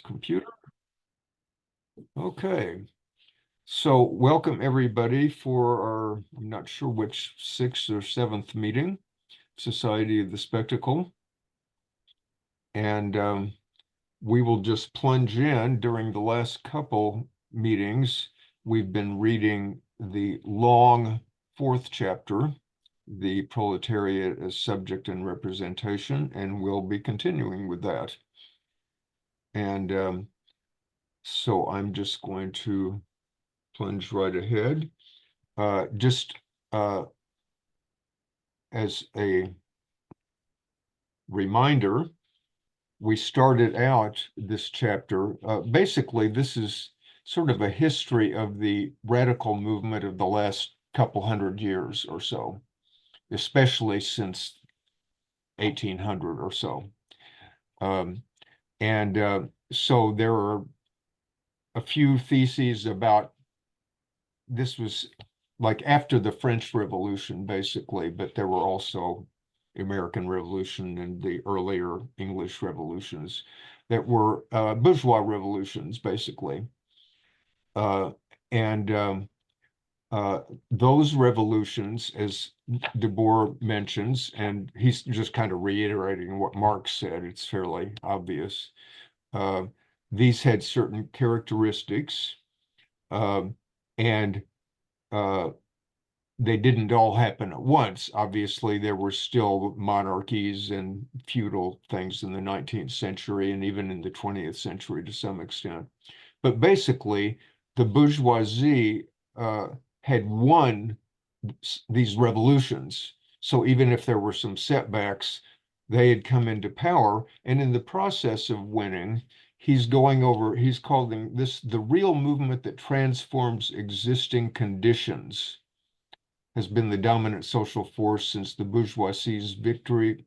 Computer. Okay. So welcome everybody for our, I'm not sure which, 6th or 7th meeting, Society of the Spectacle. And we will just plunge in. During the last couple meetings, we've been reading the long 4th chapter, The Proletariat as Subject and Representation, and we'll be continuing with that. And so I'm just going to plunge right ahead. Just as a reminder, we started out this chapter. Basically, this is sort of a history of the radical movement of the last couple hundred years or so, especially since 1800 or so. So there are a few theses about this was like after the French Revolution, basically, but there were also American Revolution and the earlier English revolutions that were bourgeois revolutions, basically. And those revolutions, as Debord mentions, and he's just kind of reiterating what Marx said, it's fairly obvious. These had certain characteristics, and they didn't all happen at once. Obviously, there were still monarchies and feudal things in the 19th century and even in the 20th century to some extent. But basically, the bourgeoisie had won these revolutions. So even if there were some setbacks, they had come into power. And in the process of winning, he's calling this the real movement that transforms existing conditions, has been the dominant social force since the bourgeoisie's victory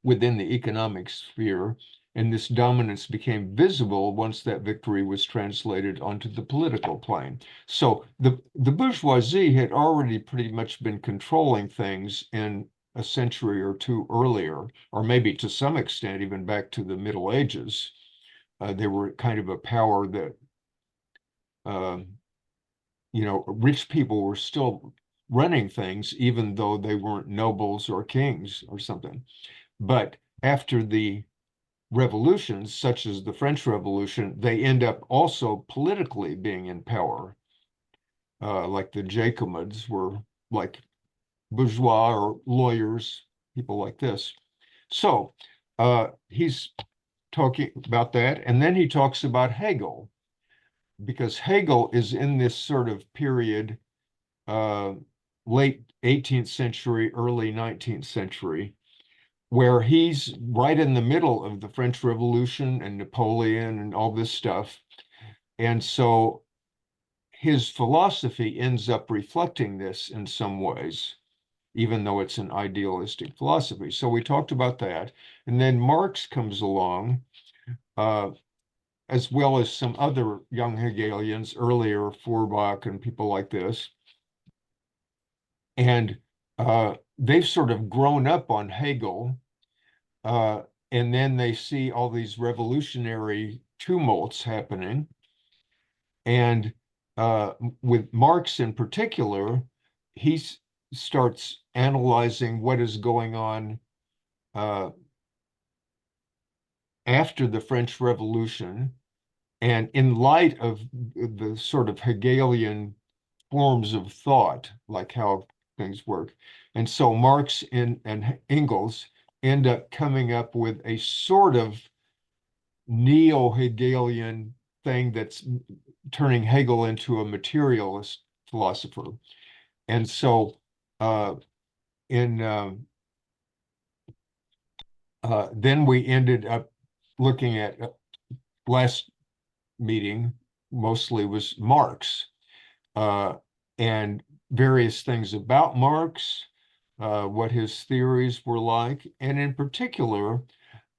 within the economic sphere, and this dominance became visible once that victory was translated onto the political plane. So the bourgeoisie had already pretty much been controlling things in a century or two earlier, or maybe to some extent even back to the Middle Ages. They were kind of a power that, rich people were still running things, even though they weren't nobles or kings or something. But after the revolutions, such as the French Revolution, they end up also politically being in power. Like the Jacobins were like bourgeois or lawyers, people like this. So he's talking about that. And then he talks about Hegel, because Hegel is in this sort of period, late 18th century, early 19th century, where he's right in the middle of the French Revolution and Napoleon and all this stuff. And so his philosophy ends up reflecting this in some ways, even though it's an idealistic philosophy. So we talked about that. And then Marx comes along, as well as some other young Hegelians earlier, Feuerbach and people like this. And they've sort of grown up on Hegel, and then they see all these revolutionary tumults happening. And with Marx in particular, he starts analyzing what is going on after the French Revolution. And in light of the sort of Hegelian forms of thought, like how things work. And so Marx and Engels end up coming up with a sort of neo-Hegelian thing that's turning Hegel into a materialist philosopher. And so then we ended up looking at last meeting mostly was Marx, and various things about Marx, what his theories were like, and in particular,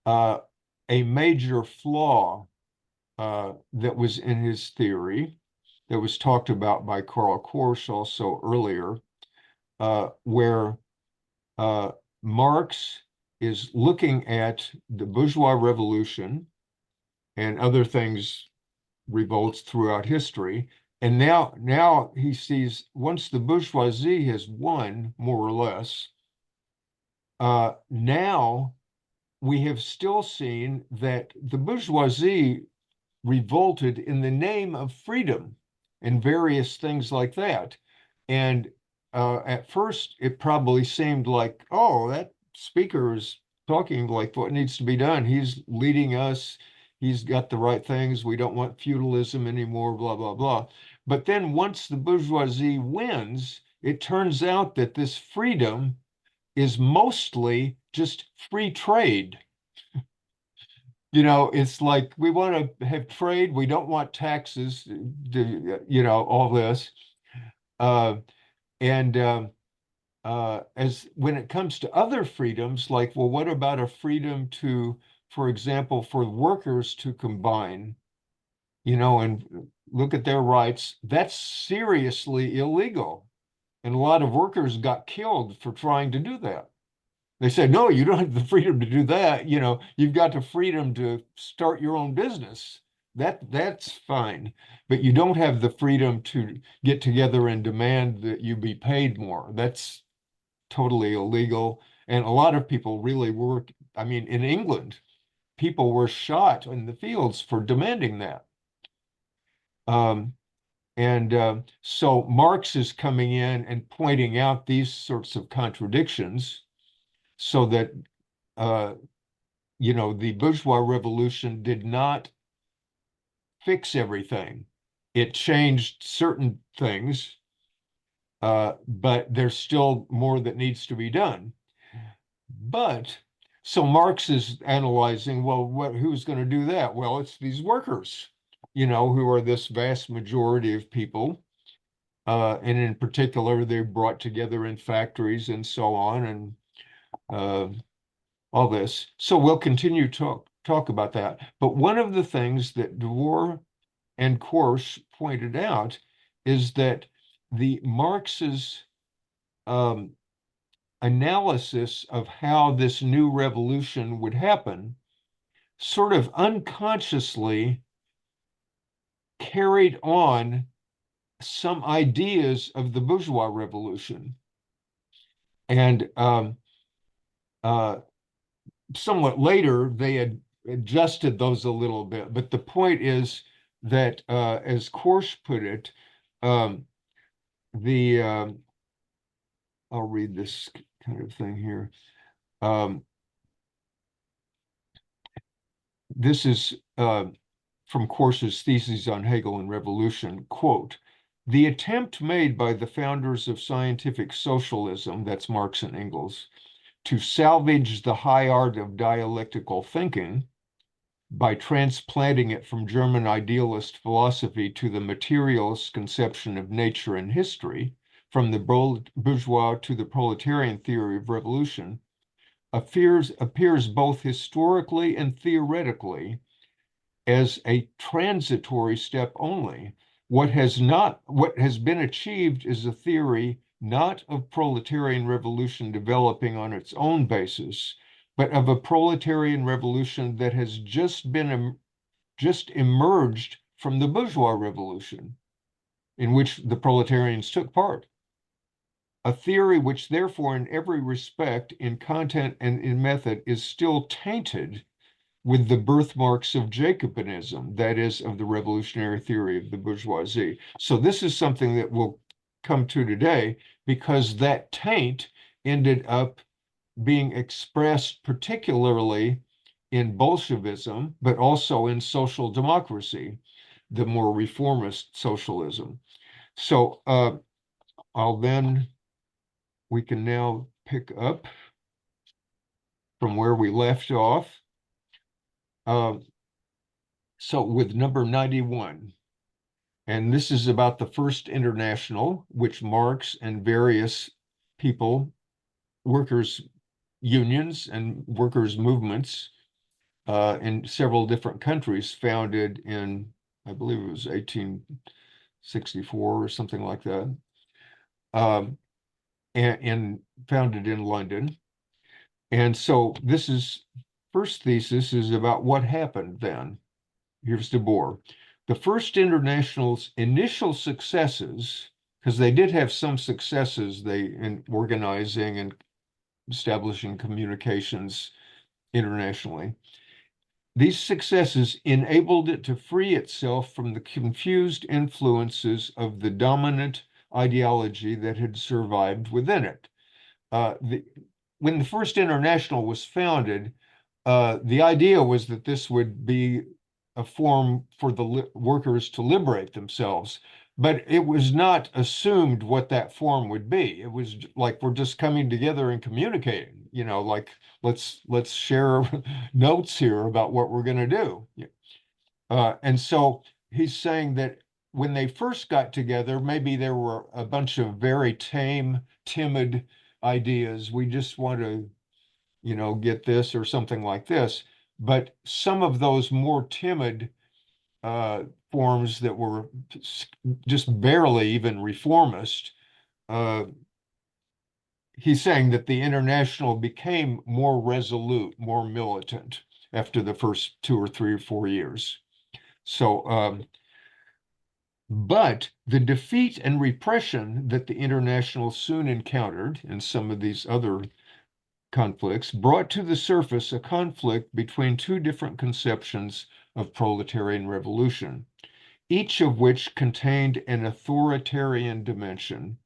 a major flaw that was in his theory that was talked about by Karl Korsch also earlier, where Marx is looking at the bourgeois revolution and other things, revolts throughout history. And now he sees once the bourgeoisie has won, more or less, now we have still seen that the bourgeoisie revolted in the name of freedom and various things like that. And at first, it probably seemed like, oh, that speaker is talking like what needs to be done. He's leading us. He's got the right things. We don't want feudalism anymore, blah, blah, blah. But then once the bourgeoisie wins, it turns out that this freedom is mostly just free trade. It's like we want to have trade. We don't want taxes, all this. Uh, and as when it comes to other freedoms, like, well, what about a freedom to, for example, for workers to combine, and look at their rights? That's seriously illegal. And a lot of workers got killed for trying to do that. They said, no, you don't have the freedom to do that. You've got the freedom to start your own business. That's fine. But you don't have the freedom to get together and demand that you be paid more. That's totally illegal. And a lot of people really were, I mean, in England, people were shot in the fields for demanding that. Um, and so Marx is coming in and pointing out these sorts of contradictions so that uh, the bourgeois revolution did not fix everything. It changed certain things, but there's still more that needs to be done. But so Marx is analyzing, well, who's going to do that? Well, it's these workers, who are this vast majority of people. And in particular, they're brought together in factories and so on, and all this. So we'll continue to talk about that. But one of the things that Debord and Korsch pointed out is that the Marx's analysis of how this new revolution would happen sort of unconsciously carried on some ideas of the bourgeois revolution. And somewhat later, they had adjusted those a little bit. But the point is that, as Korsch put it, I'll read this kind of thing here. This is from Korsch's thesis on Hegel and Revolution, quote, "The attempt made by the founders of scientific socialism," that's Marx and Engels, "to salvage the high art of dialectical thinking by transplanting it from German idealist philosophy to the materialist conception of nature and history, from the bourgeois to the proletarian theory of revolution, appears both historically and theoretically as a transitory step only. What has been achieved is a theory not of proletarian revolution developing on its own basis, but of a proletarian revolution that has just emerged from the bourgeois revolution, in which the proletarians took part. A theory which, therefore, in every respect, in content and in method, is still tainted with the birthmarks of Jacobinism, that is, of the revolutionary theory of the bourgeoisie. So this is something that we'll come to today, because that taint ended up being expressed particularly in Bolshevism, but also in social democracy, the more reformist socialism. So we can now pick up from where we left off. So with number 91, and this is about the First International, which Marx and various people, workers' unions and workers' movements in several different countries, founded in, I believe it was 1864 or something like that, and founded in London. And so this is, first thesis is about what happened then. here's Debord. The First International's initial successes, because they did have some successes in organizing and establishing communications internationally. These successes enabled it to free itself from the confused influences of the dominant ideology that had survived within it. When the First International was founded, the idea was that this would be a form for the workers to liberate themselves, but it was not assumed what that form would be. It was like we're just coming together and communicating, like let's share notes here about what we're going to do. And so he's saying that when they first got together, maybe there were a bunch of very tame, timid ideas. We just want to get this or something like this. But some of those more timid forms that were just barely even reformist, he's saying that the International became more resolute, more militant after the first 2 or 3 or 4 years. So, but the defeat and repression that the International soon encountered in some of these other conflicts brought to the surface a conflict between two different conceptions of proletarian revolution, each of which contained an authoritarian dimension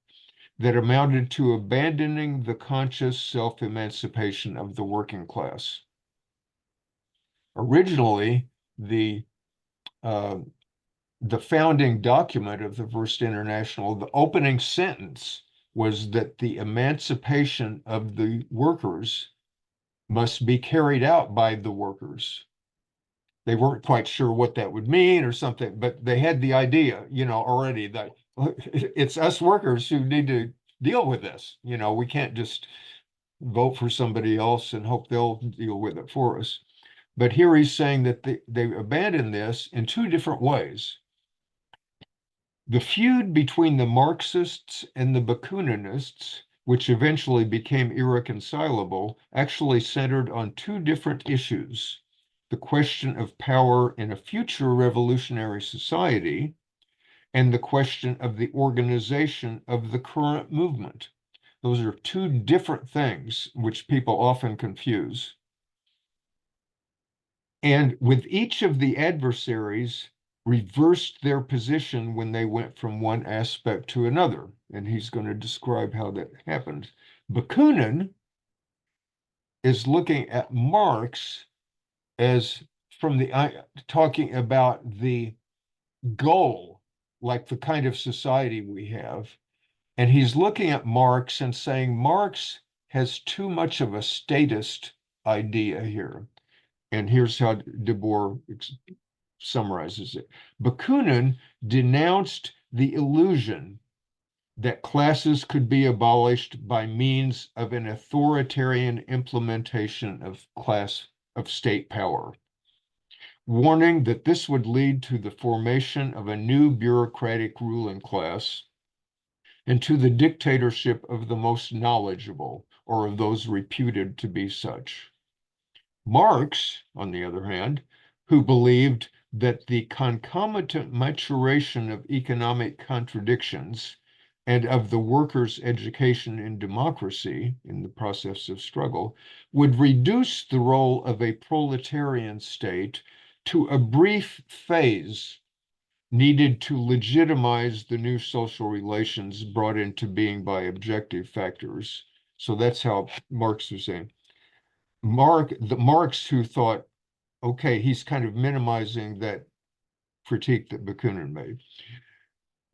that amounted to abandoning the conscious self-emancipation of the working class. Originally, the founding document of the First International, the opening sentence was that the emancipation of the workers must be carried out by the workers. They weren't quite sure what that would mean or something, but they had the idea, already that it's us workers who need to deal with this. We can't just vote for somebody else and hope they'll deal with it for us. But here he's saying that they abandoned this in two different ways. The feud between the Marxists and the Bakuninists, which eventually became irreconcilable, actually centered on two different issues: the question of power in a future revolutionary society and the question of the organization of the current movement. Those are two different things which people often confuse. And with each of the adversaries, reversed their position when they went from one aspect to another. And he's going to describe how that happened. Bakunin is looking at Marx as talking about the goal, like the kind of society we have. And he's looking at Marx and saying Marx has too much of a statist idea here. And here's how Debord summarizes it. Bakunin denounced the illusion that classes could be abolished by means of an authoritarian implementation of state power, warning that this would lead to the formation of a new bureaucratic ruling class and to the dictatorship of the most knowledgeable or of those reputed to be such. Marx, on the other hand, who believed that the concomitant maturation of economic contradictions and of the workers' education in democracy, in the process of struggle, would reduce the role of a proletarian state to a brief phase needed to legitimize the new social relations brought into being by objective factors. So that's how Marx was saying. Marx who thought, okay, he's kind of minimizing that critique that Bakunin made.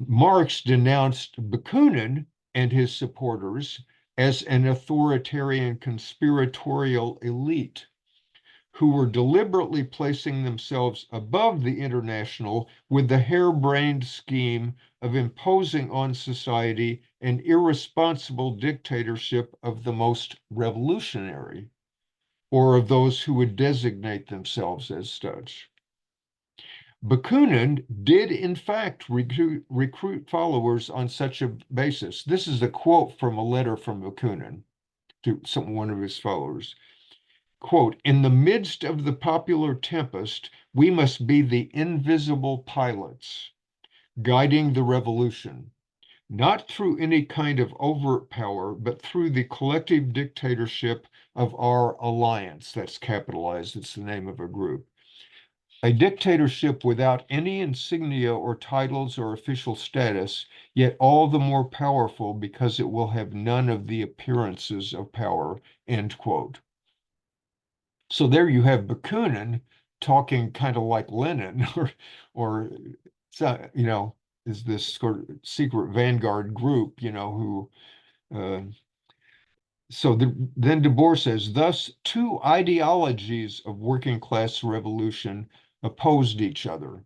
Marx denounced Bakunin and his supporters as an authoritarian conspiratorial elite who were deliberately placing themselves above the International with the harebrained scheme of imposing on society an irresponsible dictatorship of the most revolutionary, or of those who would designate themselves as such. Bakunin did, in fact, recruit followers on such a basis. This is a quote from a letter from Bakunin to one of his followers. quote, in the midst of the popular tempest, we must be the invisible pilots guiding the revolution, not through any kind of overt power, but through the collective dictatorship of our alliance. That's capitalized, it's the name of a group. A dictatorship without any insignia or titles or official status, yet all the more powerful because it will have none of the appearances of power, end quote. So there you have Bakunin talking kind of like Lenin, or is this sort of secret vanguard group, then Debord says, thus, two ideologies of working class revolution opposed each other,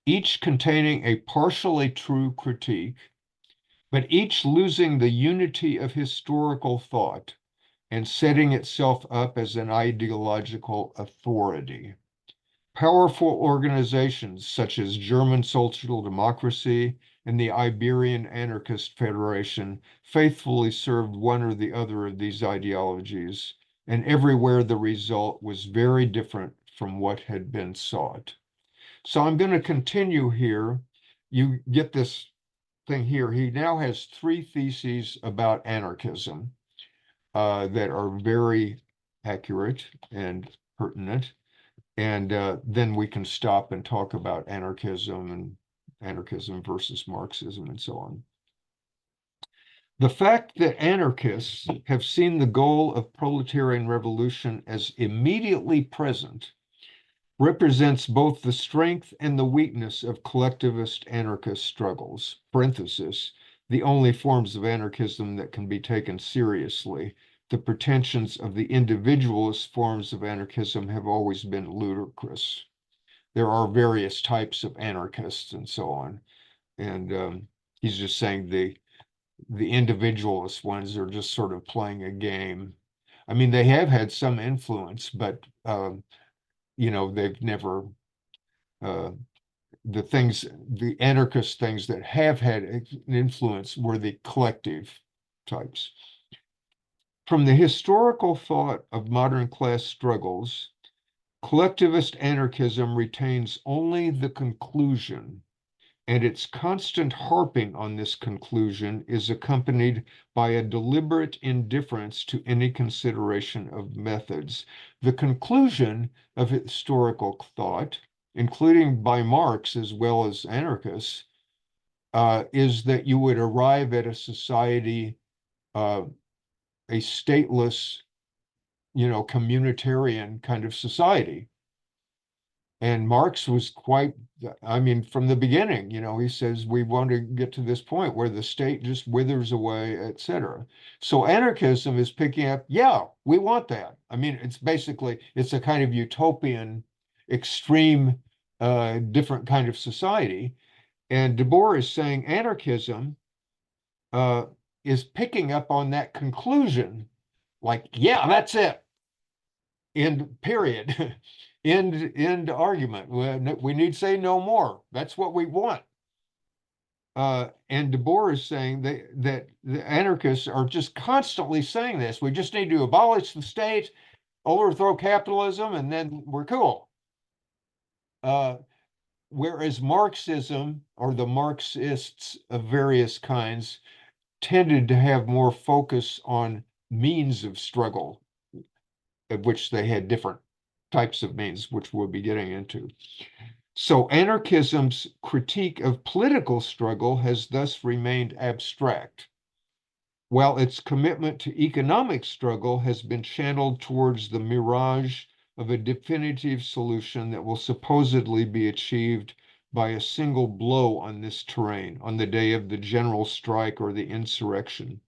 each containing a partially true critique, but each losing the unity of historical thought and setting itself up as an ideological authority. Powerful organizations such as German Social Democracy and the Iberian Anarchist Federation faithfully served one or the other of these ideologies, and everywhere the result was very different from what had been sought. So I'm going to continue here. You get this thing here. He now has three theses about anarchism that are very accurate and pertinent. And then we can stop and talk about anarchism and anarchism versus Marxism and so on. The fact that anarchists have seen the goal of proletarian revolution as immediately present represents both the strength and the weakness of collectivist anarchist struggles, parenthesis, the only forms of anarchism that can be taken seriously. The pretensions of the individualist forms of anarchism have always been ludicrous. There are various types of anarchists and so on. And he's just saying the individualist ones are just sort of playing a game. I mean, they have had some influence, but they've never the anarchist things that have had an influence were the collective types. From the historical thought of modern class struggles, collectivist anarchism retains only the conclusion, and its constant harping on this conclusion is accompanied by a deliberate indifference to any consideration of methods. The conclusion of historical thought, including by Marx as well as anarchists, is that you would arrive at a society, a stateless, communitarian kind of society. And Marx was from the beginning, he says we want to get to this point where the state just withers away, etc. So anarchism is picking up, yeah, we want that. I mean, it's a kind of utopian, extreme, different kind of society. And Debord is saying anarchism is picking up on that conclusion, like, yeah, that's it. End period. End argument. We need say no more. That's what we want. And Debord is saying that the anarchists are just constantly saying this. We just need to abolish the state, overthrow capitalism, and then we're cool. Whereas Marxism, or the Marxists of various kinds, tended to have more focus on means of struggle, of which they had different types of means, which we'll be getting into. So anarchism's critique of political struggle has thus remained abstract, while its commitment to economic struggle has been channeled towards the mirage of a definitive solution that will supposedly be achieved by a single blow on this terrain on the day of the general strike or the insurrection.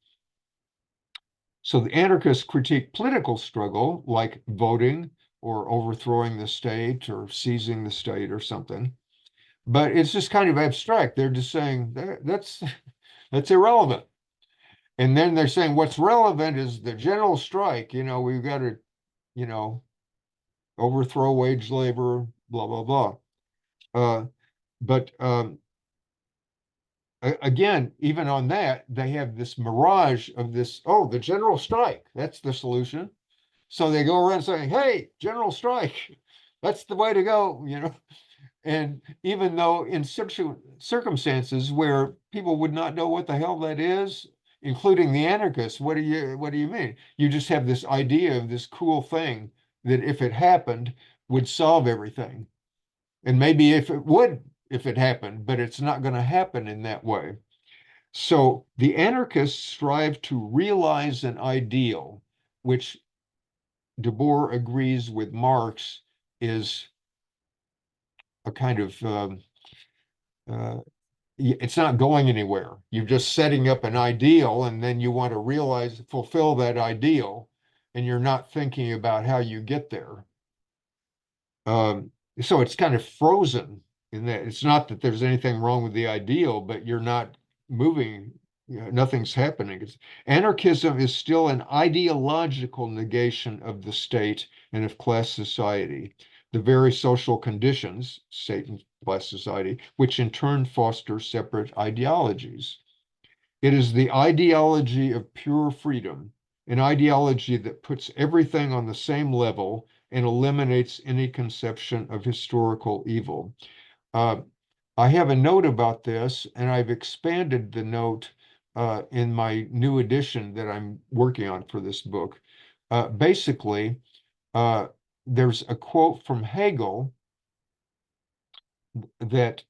So the anarchists critique political struggle, like voting or overthrowing the state or seizing the state or something, but it's just kind of abstract. They're just saying that's irrelevant. And then they're saying what's relevant is the general strike. We've got to, overthrow wage labor, blah, blah, blah. But again, even on that, they have this mirage of this, the general strike, that's the solution. So they go around saying, hey, general strike, that's the way to go, you know. And even though in circumstances where people would not know what the hell that is, including the anarchists, what do you mean? You just have this idea of this cool thing that if it happened would solve everything. And maybe if it would, if it happened, but it's not going to happen in that way. So the anarchists strive to realize an ideal, which Debord agrees with Marx is a kind of uh, it's not going anywhere. You're just setting up an ideal, and then you want to realize, fulfill that ideal, and you're not thinking about how you get there. So it's kind of frozen in that it's not that there's anything wrong with the ideal, but you're not moving, you know, nothing's happening. Anarchism is still an ideological negation of the state and of class society, the very social conditions, state and class society, which in turn foster separate ideologies. It is the ideology of pure freedom, an ideology that puts everything on the same level and eliminates any conception of historical evil. Uh, I have a note about this, and I've expanded the note in my new edition that I'm working on for this book. Basically, there's a quote from Hegel that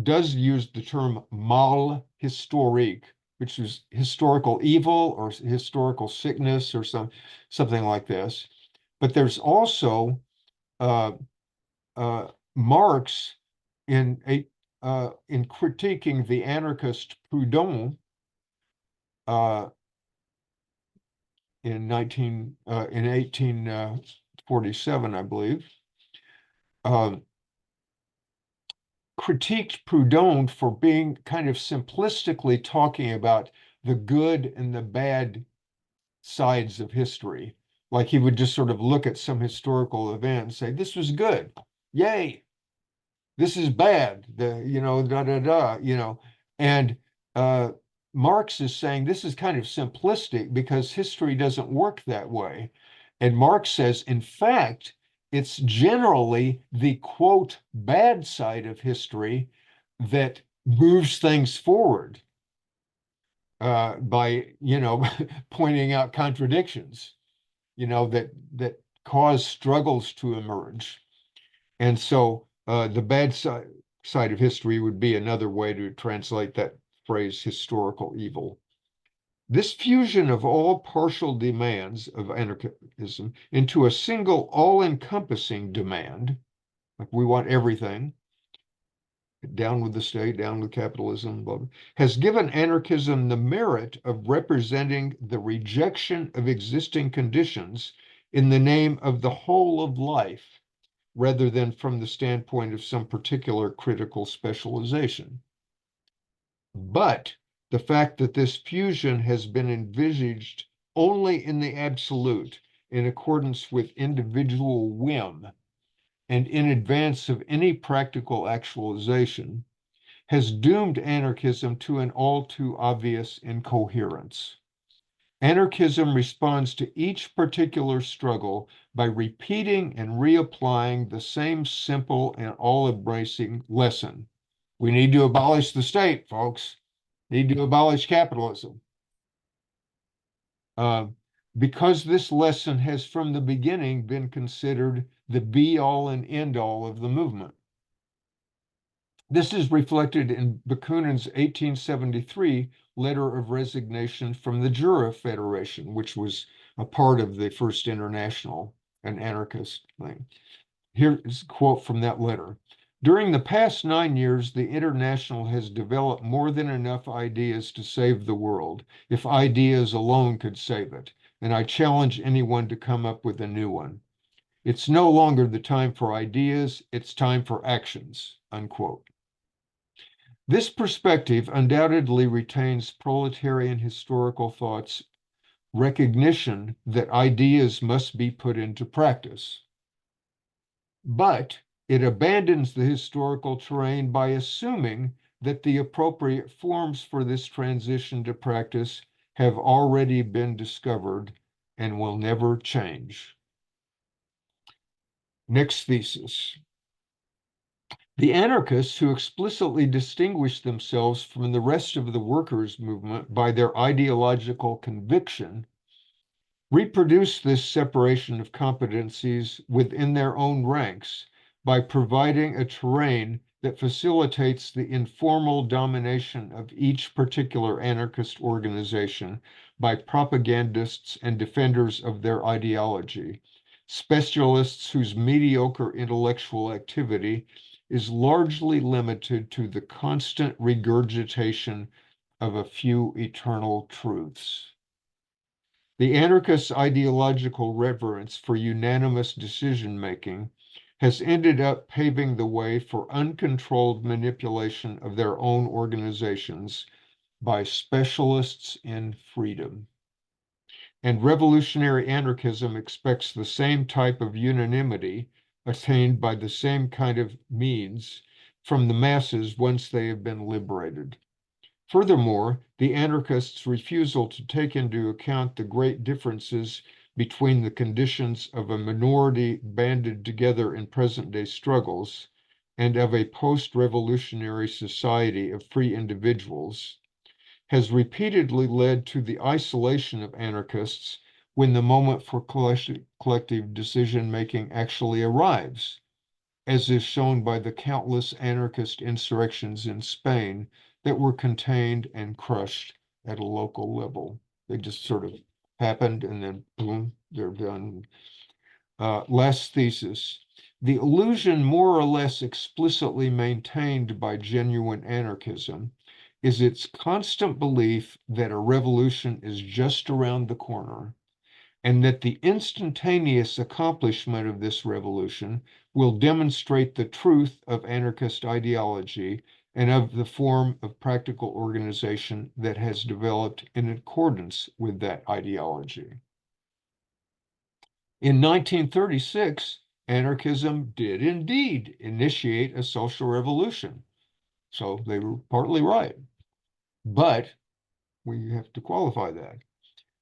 does use the term mal historique, which is historical evil or historical sickness or something like this. But there's also uh, Marx in in critiquing the anarchist Proudhon in 1847, I believe. Critiqued Proudhon for being kind of simplistically talking about the good and the bad sides of history. Like he would just sort of look at some historical event and say, this was good. Yay. This is bad. You know, da da da, you know. And uh, Marx is saying this is kind of simplistic because history doesn't work that way. And Marx says, in fact, it's generally the quote bad side of history that moves things forward by, you know, pointing out contradictions, you know, that cause struggles to emerge. And so the bad side of history would be another way to translate that phrase, historical evil. This fusion of all partial demands of anarchism into a single all-encompassing demand, like we want everything, down with the state, down with capitalism, blah, blah, has given anarchism the merit of representing the rejection of existing conditions in the name of the whole of life, rather than from the standpoint of some particular critical specialization. But the fact that this fusion has been envisaged only in the absolute, in accordance with individual whim, and in advance of any practical actualization, has doomed anarchism to an all too obvious incoherence. Anarchism responds to each particular struggle by repeating and reapplying the same simple and all-embracing lesson. We need to abolish the state, folks. Need to abolish capitalism. Uh, because this lesson has from the beginning been considered the be-all and end-all of the movement. This is reflected in Bakunin's 1873 letter of resignation from the Jura Federation, which was a part of the First International, an anarchist thing. Here is a quote from that letter. During the past 9 years, the International has developed more than enough ideas to save the world, if ideas alone could save it, and I challenge anyone to come up with a new one. It's no longer the time for ideas, it's time for actions, unquote. This perspective undoubtedly retains proletarian historical thought's recognition that ideas must be put into practice. But it abandons the historical terrain by assuming that the appropriate forms for this transition to practice have already been discovered and will never change. Next thesis. The anarchists who explicitly distinguish themselves from the rest of the workers' movement by their ideological conviction reproduce this separation of competencies within their own ranks by providing a terrain that facilitates the informal domination of each particular anarchist organization by propagandists and defenders of their ideology, specialists whose mediocre intellectual activity is largely limited to the constant regurgitation of a few eternal truths. The anarchists' ideological reverence for unanimous decision-making has ended up paving the way for uncontrolled manipulation of their own organizations by specialists in freedom. And revolutionary anarchism expects the same type of unanimity attained by the same kind of means from the masses once they have been liberated. Furthermore, the anarchists' refusal to take into account the great differences between the conditions of a minority banded together in present-day struggles and of a post-revolutionary society of free individuals has repeatedly led to the isolation of anarchists when the moment for collective decision-making actually arrives, as is shown by the countless anarchist insurrections in Spain that were contained and crushed at a local level. They just sort of happened and then boom, they're done. Last thesis. The illusion more or less explicitly maintained by genuine anarchism is its constant belief that a revolution is just around the corner and that the instantaneous accomplishment of this revolution will demonstrate the truth of anarchist ideology and of the form of practical organization that has developed in accordance with that ideology. In 1936, anarchism did indeed initiate a social revolution. So they were partly right. But we have to qualify that.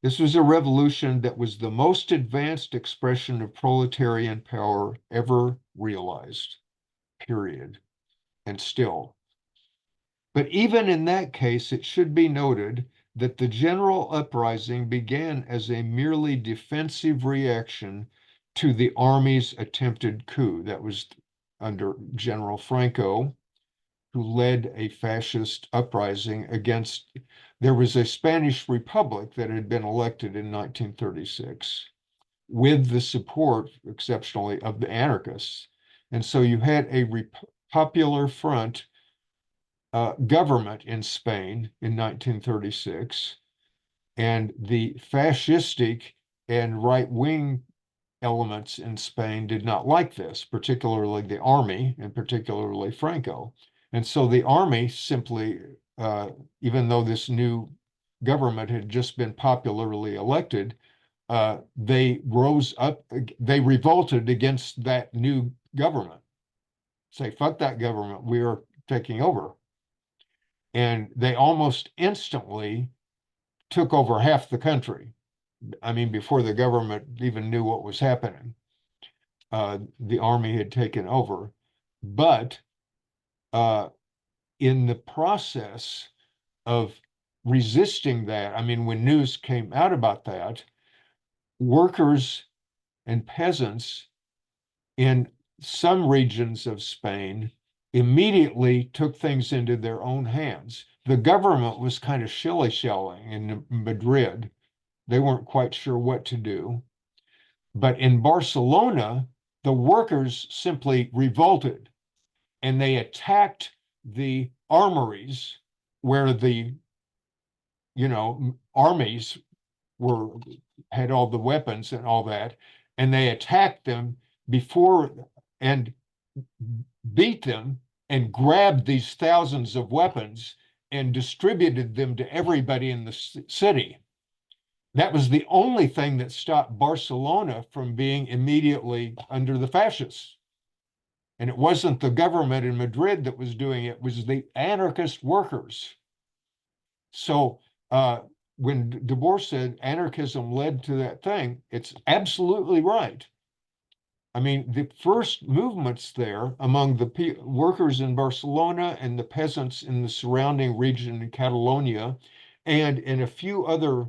This was a revolution that was the most advanced expression of proletarian power ever realized, period, and still. But even in that case, it should be noted that the general uprising began as a merely defensive reaction to the army's attempted coup. That was under General Franco, who led a fascist uprising against, there was a Spanish Republic that had been elected in 1936 with the support, exceptionally, of the anarchists. And so you had a popular front government in Spain in 1936, and the fascistic and right-wing elements in Spain did not like this, particularly the army and particularly Franco. And so the army simply, even though this new government had just been popularly elected, they rose up, they revolted against that new government. Say, fuck that government, we are taking over. And they almost instantly took over half the country. I mean, before the government even knew what was happening, the army had taken over. But in the process of resisting that, I mean, when news came out about that, workers and peasants in some regions of Spain immediately took things into their own hands. The government was kind of shilly-shallying in Madrid. They weren't quite sure what to do. But in Barcelona, the workers simply revolted and they attacked the armories where the, armies had all the weapons and all that, and they attacked them before and beat them and grabbed these thousands of weapons and distributed them to everybody in the city. That was the only thing that stopped Barcelona from being immediately under the fascists. And it wasn't the government in Madrid that was doing it, it was the anarchist workers. So when Debord said anarchism led to that thing, it's absolutely right. I mean, the first movements there among the workers in Barcelona and the peasants in the surrounding region in Catalonia and in a few other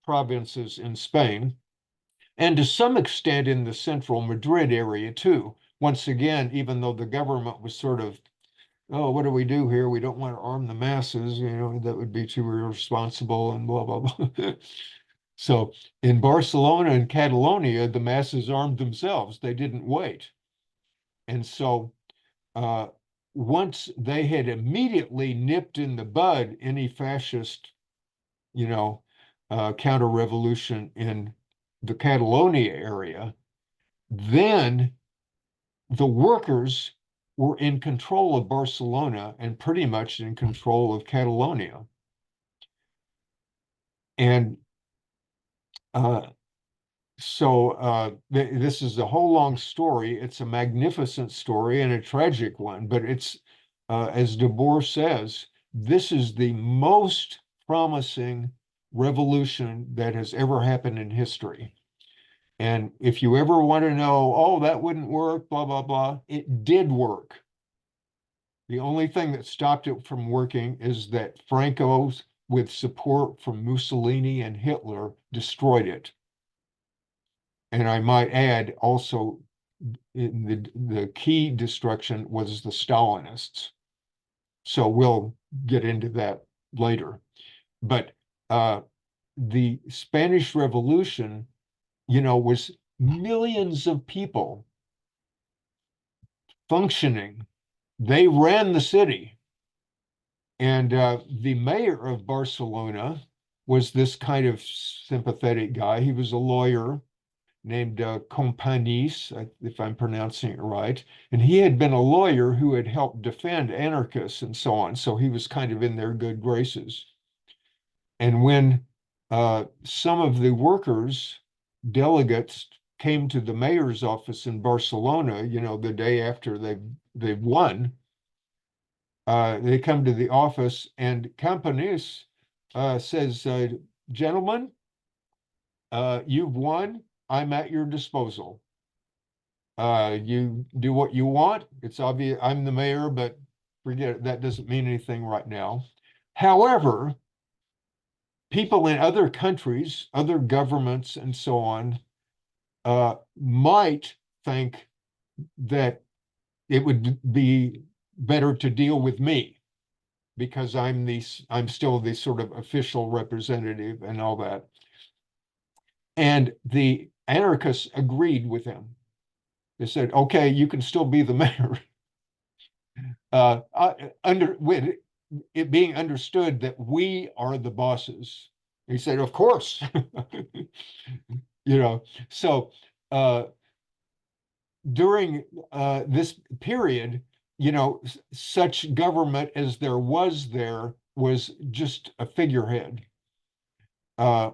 provinces in Spain, and to some extent in the central Madrid area too. Once again, even though the government was sort of, oh, what do we do here? We don't want to arm the masses, that would be too irresponsible and blah, blah, blah. So in Barcelona and Catalonia, the masses armed themselves. They didn't wait. And so uh, once they had immediately nipped in the bud any fascist, counter-revolution in the Catalonia area, then the workers were in control of Barcelona and pretty much in control of Catalonia. And this is a whole long story. It's a magnificent story and a tragic one, but it's, as Debord says, this is the most promising revolution that has ever happened in history. And if you ever want to know, oh, that wouldn't work, blah, blah, blah, it did work. The only thing that stopped it from working is that Franco, with support from Mussolini and Hitler, destroyed it. And I might add also, the key destruction was the Stalinists. So we'll get into that later. But the Spanish Revolution, was millions of people functioning. They ran the city. And the mayor of Barcelona was this kind of sympathetic guy. He was a lawyer named Companys, if I'm pronouncing it right. And he had been a lawyer who had helped defend anarchists and so on. So he was kind of in their good graces. And when some of the workers, delegates, came to the mayor's office in Barcelona, the day after they've won, they come to the office and Campanés says, gentlemen, you've won. I'm at your disposal. You do what you want. It's obvious I'm the mayor, but forget it. That doesn't mean anything right now. However, people in other countries, other governments, and so on, might think that it would be better to deal with me because I'm still the sort of official representative and all that. And the anarchists agreed with him. They said, okay, you can still be the mayor. With it being understood that we are the bosses. He said, of course. So during this period, such government as there was just a figurehead.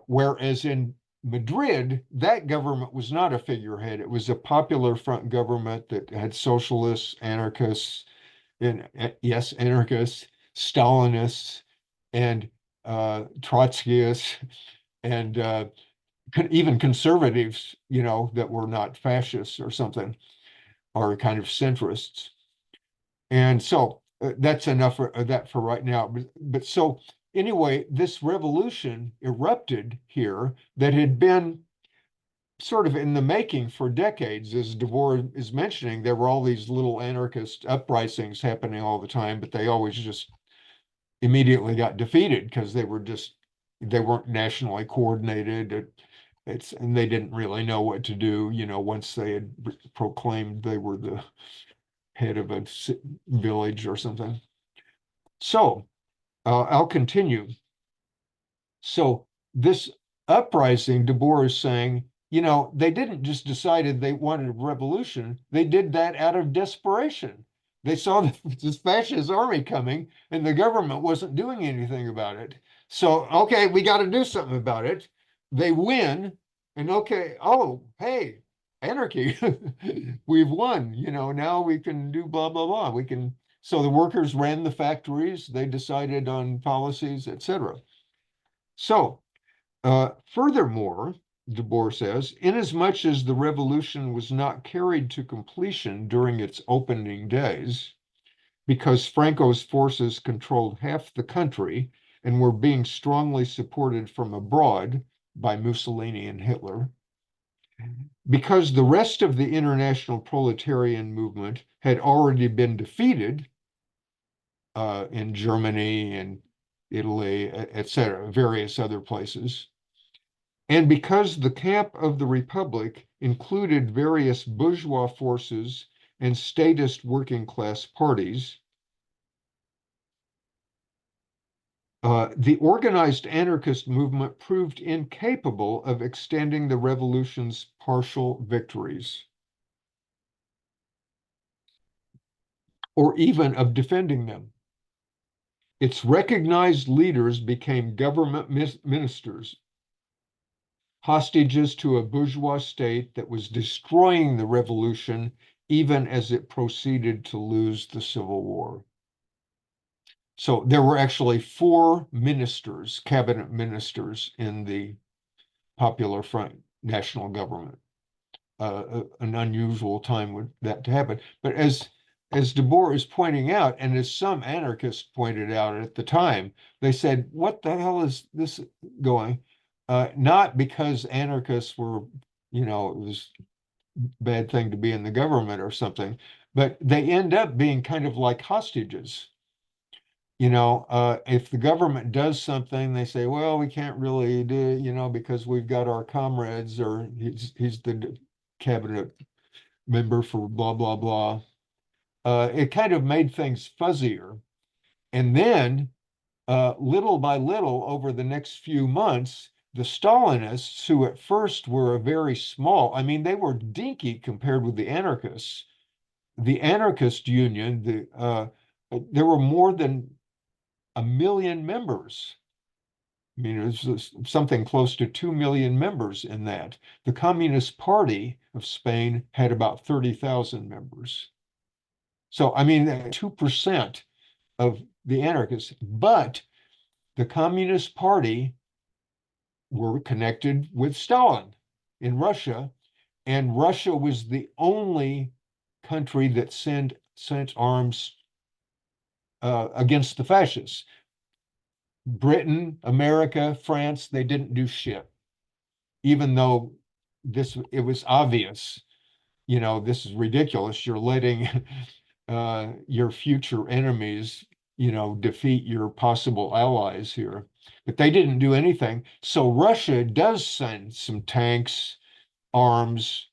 Whereas in Madrid, that government was not a figurehead. It was a popular front government that had socialists, anarchists, and yes, anarchists, Stalinists, and Trotskyists, and even conservatives, that were not fascists or something, or kind of centrists. And so that's enough for that for right now. But so anyway, this revolution erupted here that had been sort of in the making for decades. As Debord is mentioning, there were all these little anarchist uprisings happening all the time, but they always just immediately got defeated because they weren't nationally coordinated. And they didn't really know what to do, once they had proclaimed they were the head of a village or something. So I'll continue. So this uprising, Debord is saying, they didn't just decided they wanted a revolution. They did that out of desperation. They saw this fascist army coming and the government wasn't doing anything about it. So, okay, we got to do something about it. They win and okay, oh, hey, anarchy. We've won, now we can do blah, blah, blah. So the workers ran the factories, they decided on policies, etc. So Furthermore, Debord says, inasmuch as the revolution was not carried to completion during its opening days, because Franco's forces controlled half the country and were being strongly supported from abroad by Mussolini and Hitler, because the rest of the international proletarian movement had already been defeated in Germany and Italy, etc., various other places, and because the camp of the Republic included various bourgeois forces and statist working class parties, the organized anarchist movement proved incapable of extending the revolution's partial victories, or even of defending them. Its recognized leaders became government ministers, hostages to a bourgeois state that was destroying the revolution even as it proceeded to lose the Civil War. So there were actually 4 ministers, cabinet ministers, in the Popular Front national government. An unusual time with that to happen. But as Debord is pointing out, and as some anarchists pointed out at the time, they said, "What the hell is this going?" Not because anarchists were, it was a bad thing to be in the government or something, but they end up being kind of like hostages. If the government does something, they say, well, we can't really do, because we've got our comrades, or he's the cabinet member for blah, blah, blah. It kind of made things fuzzier. And then, little by little, over the next few months, the Stalinists, who at first were a very small, I mean, they were dinky compared with the anarchists. The anarchist union, there were more than 1 million members. I mean, it was something close to 2 million members in that. The Communist Party of Spain had about 30,000 members. So, I mean, 2% of the anarchists, but the Communist Party were connected with Stalin in Russia, and Russia was the only country that sent arms against the fascists. Britain, America, France, they didn't do shit, even though it was obvious, this is ridiculous. You're letting your future enemies, defeat your possible allies here. But they didn't do anything. So Russia does send some tanks, arms,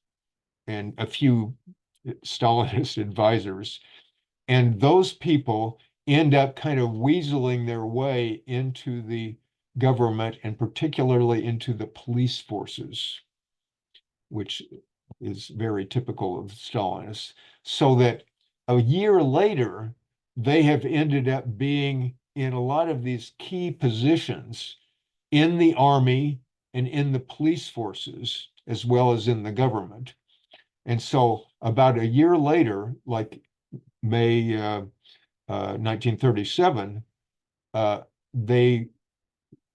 and a few Stalinist advisors. And those people end up kind of weaseling their way into the government, and particularly into the police forces, which is very typical of the Stalinists. So that a year later, they have ended up being in a lot of these key positions in the army and in the police forces, as well as in the government. And so about a year later, like May 1937, they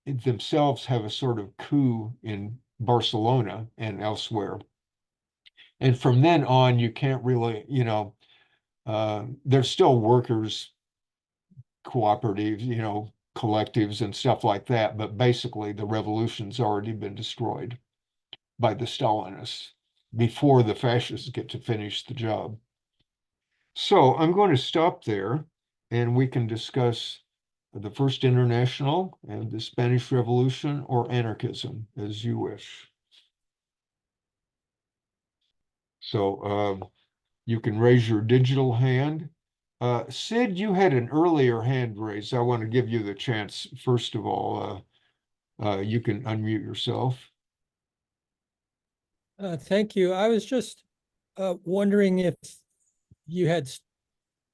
themselves have a sort of coup in Barcelona and elsewhere. And from then on, you can't really, there's still workers' cooperatives, collectives and stuff like that. But basically, the revolution's already been destroyed by the Stalinists before the fascists get to finish the job. So I'm going to stop there, and we can discuss the First International and the Spanish Revolution, or anarchism, as you wish. So you can raise your digital hand. Sid, you had an earlier hand raised. I want to give you the chance, first of all. You can unmute yourself. Thank you. I was just wondering if you had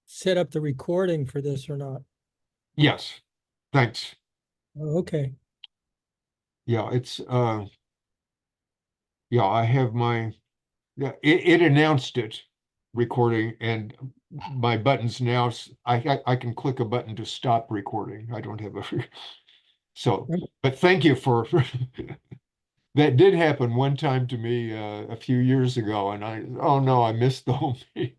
set up the recording for this or not. Yes, thanks. Oh, okay. Yeah, I have yeah, it announced it recording, and my buttons now, I can click a button to stop recording. I don't have a, So, but thank you for that did happen one time to me a few years ago, and oh no, I missed the whole meeting.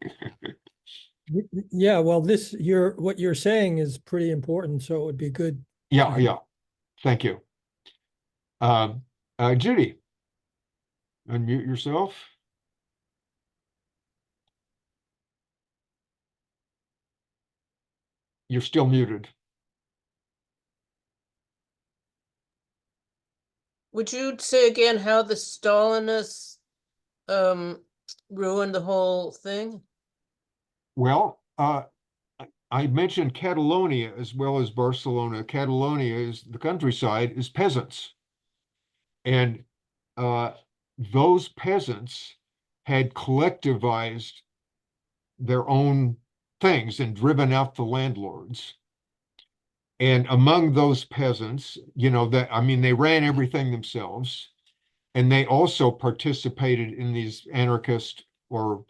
Yeah, well, what you're saying is pretty important, so it would be good Yeah, to, yeah. Thank you. Judy, unmute yourself. You're still muted. Would you say again how the Stalinists ruined the whole thing? Well, I mentioned Catalonia as well as Barcelona. Catalonia is the countryside, is peasants. And those peasants had collectivized their own things and driven out the landlords. And among those peasants, that I mean, they ran everything themselves, and they also participated in these anarchist or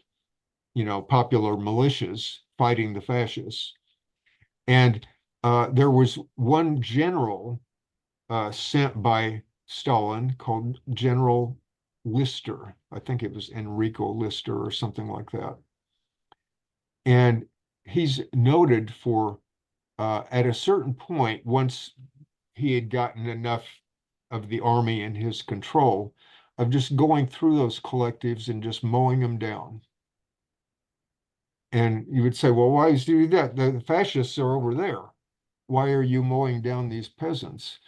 popular militias fighting the fascists. And there was one general sent by Stalin called General Lister. I think it was Enrico Lister or something like that. And he's noted for, at a certain point, once he had gotten enough of the army in his control, of just going through those collectives and just mowing them down. And you would say, well, why is he doing that? The fascists are over there. Why are you mowing down these peasants?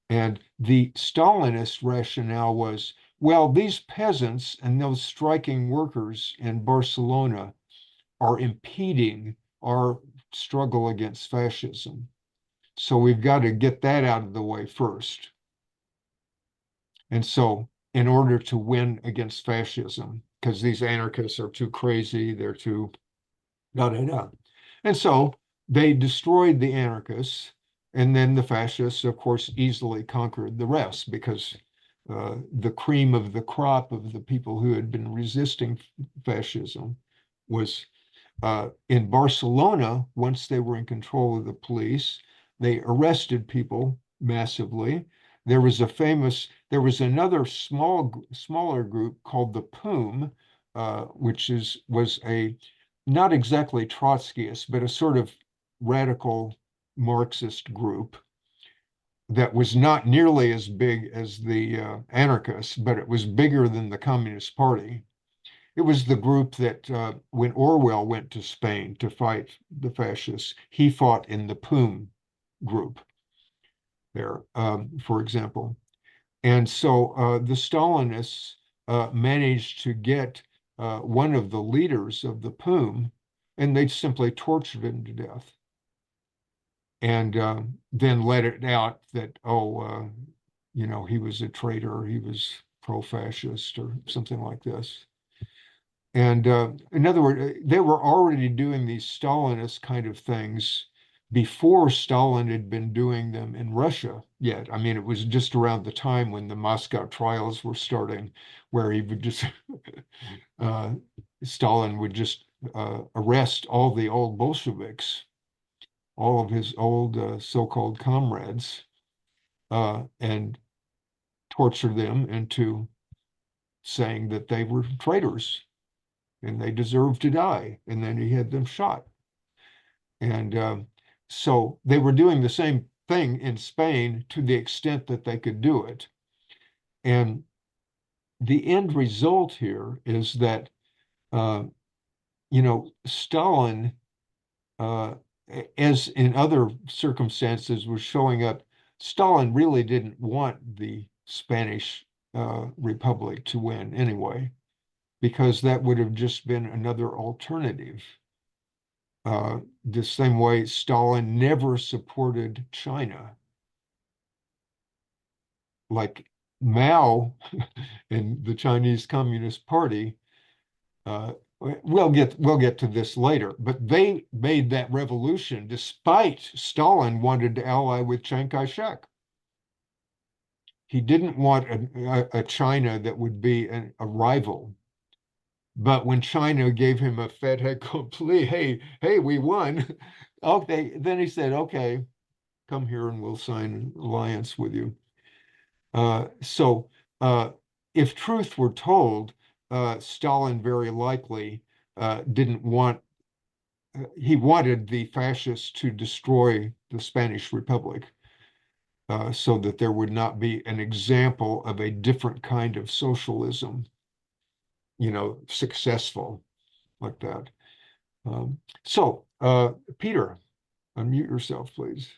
And the Stalinist rationale was, well, these peasants and those striking workers in Barcelona are impeding our struggle against fascism. So we've got to get that out of the way first. And so, in order to win against fascism, because these anarchists are too crazy, they're too da da da. And so they destroyed the anarchists, and then the fascists, of course, easily conquered the rest because the cream of the crop of the people who had been resisting fascism was in Barcelona. Once they were in control of the police, they arrested people massively. There was another smaller group called the POUM, which was a not exactly Trotskyist, but a sort of radical Marxist group that was not nearly as big as the anarchists, but it was bigger than the Communist Party. It was the group that when Orwell went to Spain to fight the fascists, he fought in the POUM group there, for example. And so the Stalinists managed to get one of the leaders of the POUM, and they simply tortured him to death. And then let it out that, he was a traitor, he was pro-fascist or something like this. And in other words, they were already doing these Stalinist kind of things before Stalin had been doing them in Russia yet. I mean, it was just around the time when the Moscow trials were starting, where he would just, uh, Stalin would just arrest all the old Bolsheviks, all of his old so-called comrades, and torture them into saying that they were traitors and they deserved to die. And then he had them shot. And so they were doing the same thing in Spain to the extent that they could do it. And the end result here is that, Stalin, uh, as in other circumstances, was showing up. Stalin really didn't want the Spanish Republic to win anyway, because that would have just been another alternative. The same way Stalin never supported China. Like Mao and the Chinese Communist Party, we'll get to this later, but they made that revolution despite Stalin wanted to ally with Chiang Kai-shek. He didn't want a China that would be a rival. But when China gave him a fait accompli, hey, we won. Okay, then he said, okay, come here and we'll sign an alliance with you. So if truth were told, Stalin very likely didn't want, he wanted the fascists to destroy the Spanish Republic so that there would not be an example of a different kind of socialism, successful like that. So, Peter, unmute yourself, please.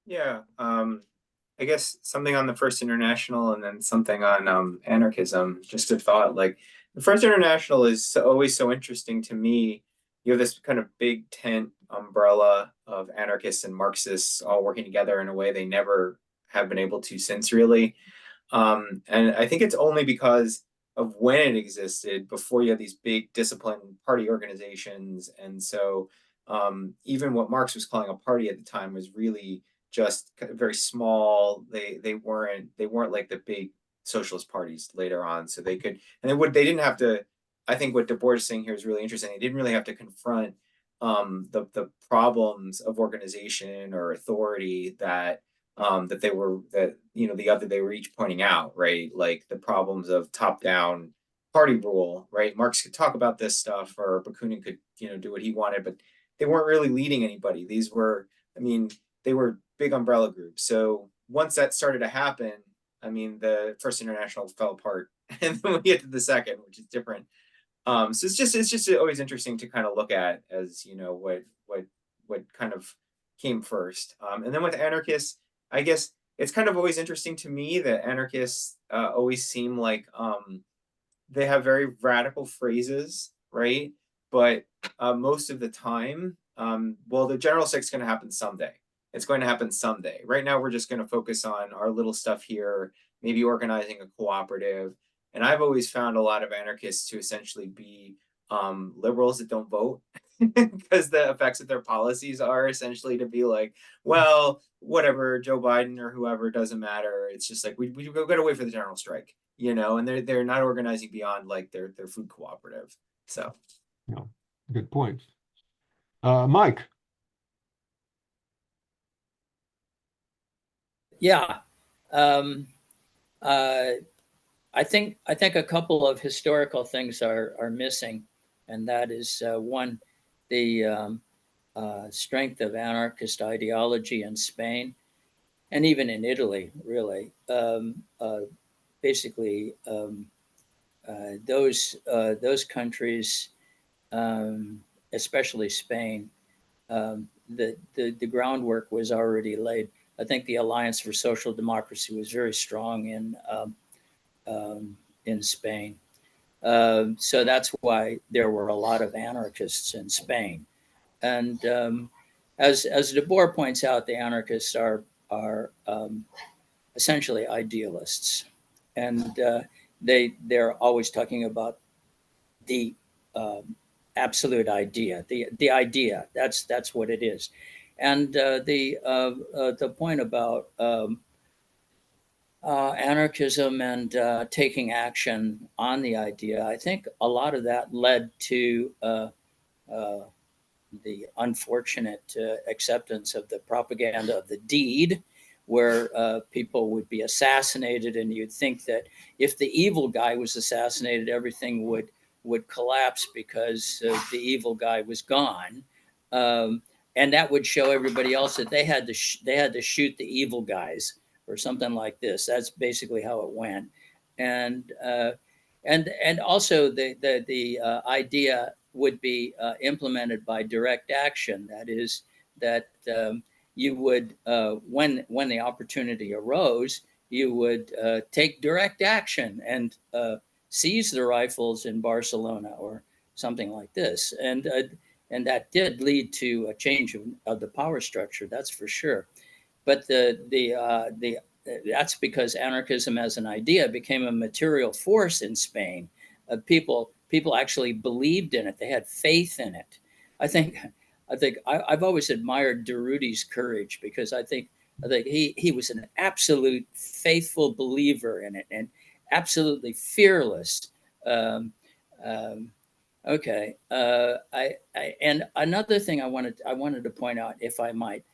Yeah, I guess something on the First International and then something on anarchism. Just a thought, like the First International is always so interesting to me. You have this kind of big tent umbrella of anarchists and Marxists all working together in a way they never have been able to since, really. And I think it's only because of when it existed before you had these big disciplined party organizations. And so even what Marx was calling a party at the time was really just very small. They weren't like the big socialist parties later on. So they could, and they didn't have to. I think what Debord is saying here is really interesting. They didn't really have to confront the problems of organization or authority that they were they were each pointing out, right? Like the problems of top-down party rule, right? Marx could talk about this stuff, or Bakunin could do what he wanted, but they weren't really leading anybody. These were, they were big umbrella groups. So once that started to happen, the First International fell apart, and then we get to the second, which is different. So it's just always interesting to kind of look at as what kind of came first. And then with anarchists, I guess it's kind of always interesting to me that anarchists always seem like they have very radical phrases, right? But most of the time, well, the general strike is going to happen someday. It's going to happen someday. Right now, we're just going to focus on our little stuff here, maybe organizing a cooperative. And I've always found a lot of anarchists to essentially be liberals that don't vote, because the effects of their policies are essentially to be like, well, whatever, Joe Biden or whoever, doesn't matter. It's just like we got to wait for the general strike, and they're not organizing beyond like their food cooperative. So, yeah, good point. Mike. Yeah. I think a couple of historical things are missing, and that is one, the strength of anarchist ideology in Spain, and even in Italy, really. Basically, those countries, especially Spain, the groundwork was already laid. I think the Alliance for Social Democracy was very strong in Spain. So that's why there were a lot of anarchists in Spain. And as Debord points out, the anarchists are essentially idealists, and they're always talking about the absolute idea, the idea. That's what it is. And the point about anarchism and taking action on the idea, I think a lot of that led to the unfortunate acceptance of the propaganda of the deed, where people would be assassinated, and you'd think that if the evil guy was assassinated, everything would collapse because the evil guy was gone, and that would show everybody else that they had to shoot the evil guys or something like this. That's basically how it went, and also the idea would be implemented by direct action. That is, that you would, when the opportunity arose, you would take direct action and seize the rifles in Barcelona or something like this. And that did lead to a change of the power structure, that's for sure. But that's because anarchism as an idea became a material force in Spain. People actually believed in it. They had faith in it. I've always admired Durruti's courage, because I think he was an absolute faithful believer in it and absolutely fearless. Okay. And another thing I wanted to point out, if I might,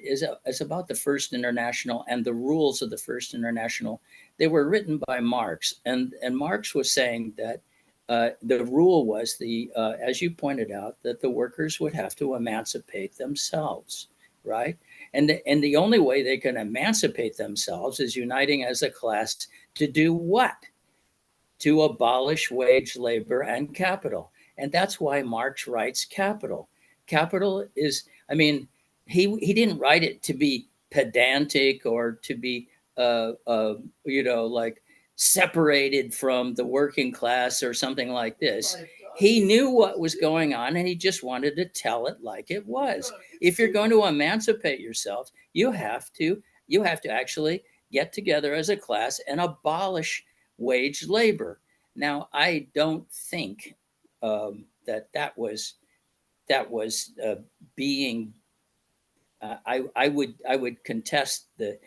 is about the First International and the rules of the First International. They were written by Marx, and Marx was saying that the rule was as you pointed out, that the workers would have to emancipate themselves, right? And the only way they can emancipate themselves is uniting as a class to do what? To abolish wage labor and capital. And that's why Marx writes Capital. Capital is, I mean, he didn't write it to be pedantic or to be, like separated from the working class or something like this. He knew what was going on and he just wanted to tell it like it was. If you're going to emancipate yourself, you have to actually get together as a class and abolish wage labor. Now, I don't think that was being. I would contest the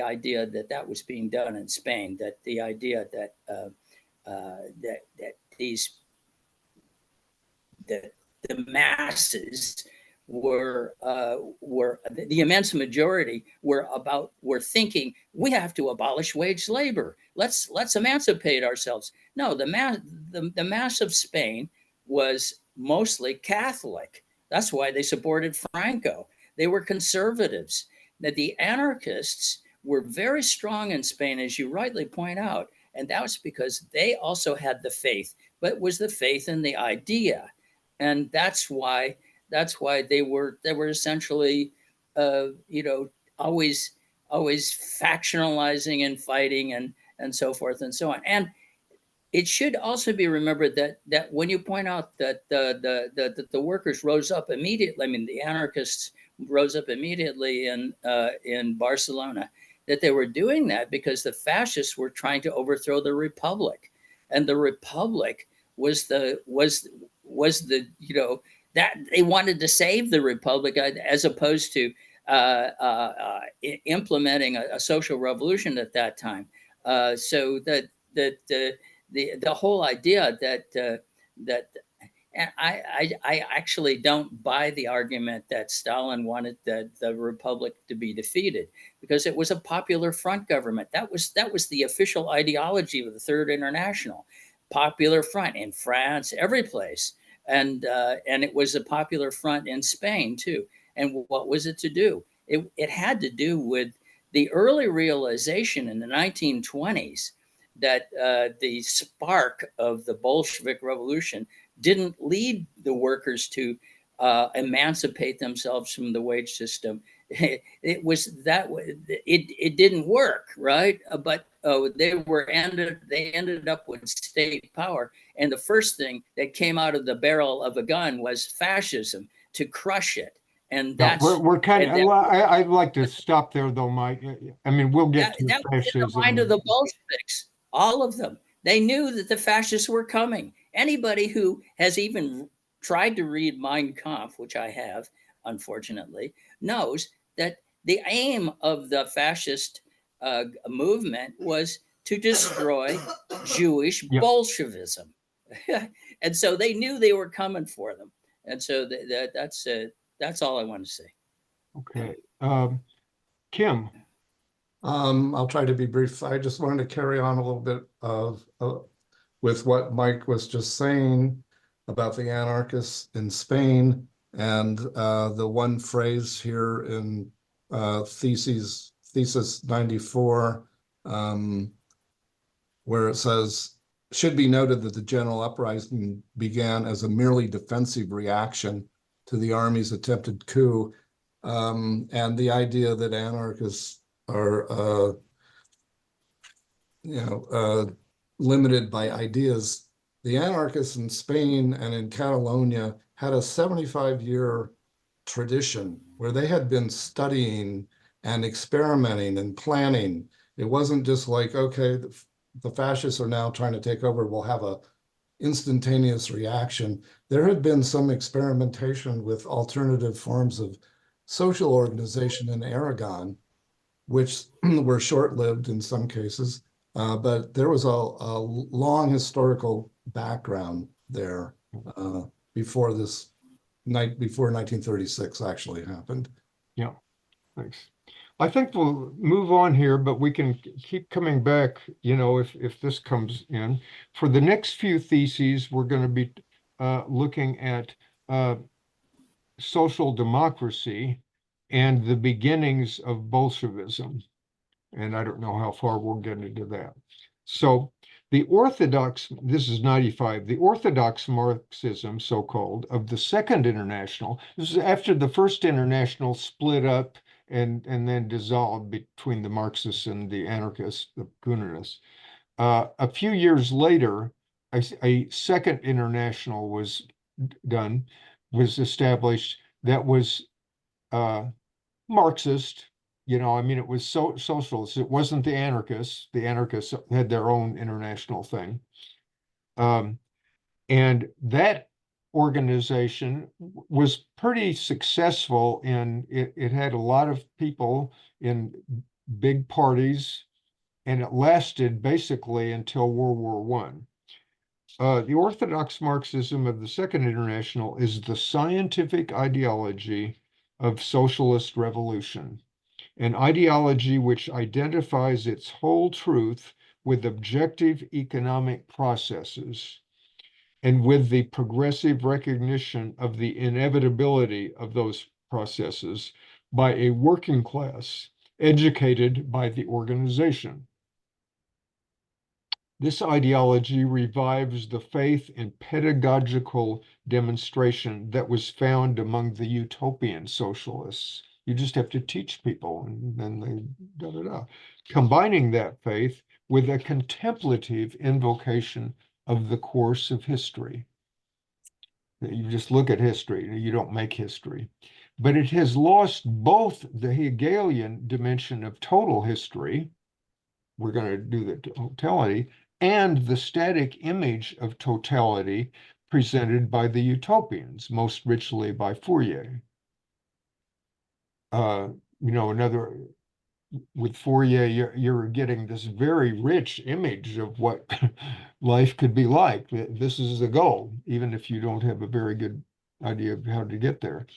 idea that was being done in Spain. That the idea that the masses were the immense majority were thinking we have to abolish wage labor. Let's emancipate ourselves. No, the mass of Spain was mostly Catholic. That's why they supported Franco. They were conservatives. That the anarchists were very strong in Spain, as you rightly point out, and that was because they also had the faith, but it was the faith in the idea, and that's why they were essentially, always factionalizing and fighting and so forth and so on. And it should also be remembered that when you point out that the workers rose up immediately, I mean the anarchists rose up immediately in Barcelona, that they were doing that because the fascists were trying to overthrow the Republic, and the Republic was the that they wanted to save the Republic as opposed to implementing a social revolution at that time. So that the whole idea that I actually don't buy the argument that Stalin wanted the Republic to be defeated, because it was a popular front government. That was the official ideology of the Third International. Popular front in France, every place. And it was a popular front in Spain too. And what was it to do? It had to do with the early realization in the 1920s that the spark of the Bolshevik Revolution didn't lead the workers to emancipate themselves from the wage system. It was that it didn't work, right? But they ended up with state power, and the first thing that came out of the barrel of a gun was fascism, to crush it. And that's we're kind of. I'd like to stop there, though, Mike. I mean, we'll get to that was in the fascism. mind of the Bolsheviks, all of them. They knew that the fascists were coming. Anybody who has even tried to read Mein Kampf, which I have, unfortunately, knows that the aim of the fascist movement was to destroy Jewish Bolshevism. And so they knew they were coming for them. And so that's all I want to say. Okay. Kim. I'll try to be brief. I just wanted to carry on a little bit with what Mike was just saying about the anarchists in Spain, and the one phrase here in thesis 94, where it says, should be noted that the general uprising began as a merely defensive reaction to the army's attempted coup, and the idea that anarchists are limited by ideas. The anarchists in Spain and in Catalonia had a 75-year tradition where they had been studying and experimenting and planning. It wasn't just like, okay, the fascists are now trying to take over, we'll have a instantaneous reaction. There had been some experimentation with alternative forms of social organization in Aragon, which were short-lived in some cases, but there was a long historical background there before 1936 actually happened. Yeah. Thanks. I think we'll move on here, but we can keep coming back, if this comes in. For the next few theses, we're going to be looking at social democracy and the beginnings of Bolshevism. And I don't know how far we'll get into that. So the orthodox, this is 95, the orthodox Marxism, so-called, of the Second International, this is after the First International split up and then dissolved between the Marxists and the anarchists, the Kuninists. A few years later, a Second International was established that was Marxist. It was socialist. It wasn't the anarchists. The anarchists had their own international thing. And that organization was pretty successful it had a lot of people in big parties, and it lasted basically until World War I. The orthodox Marxism of the Second International is the scientific ideology of socialist revolution, an ideology which identifies its whole truth with objective economic processes and with the progressive recognition of the inevitability of those processes by a working class educated by the organization. This ideology revives the faith in pedagogical demonstration that was found among the utopian socialists. You just have to teach people, and then they combining that faith with a contemplative invocation of the course of history. You just look at history, you don't make history. But it has lost both the Hegelian dimension of total history, we're going to do the totality, and the static image of totality presented by the utopians, most richly by Fourier. With Fourier, you're getting this very rich image of what life could be like. This is the goal, even if you don't have a very good idea of how to get there.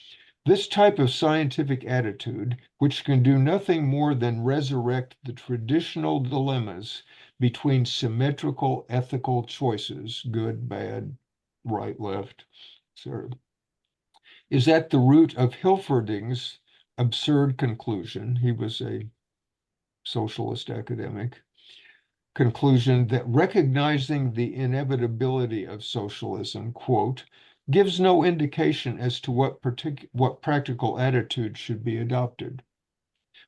This type of scientific attitude, which can do nothing more than resurrect the traditional dilemmas between symmetrical ethical choices, good, bad, right, left, is at the root of Hilferding's absurd conclusion. He was a socialist academic. Conclusion that recognizing the inevitability of socialism, quote, gives no indication as to what practical attitude should be adopted.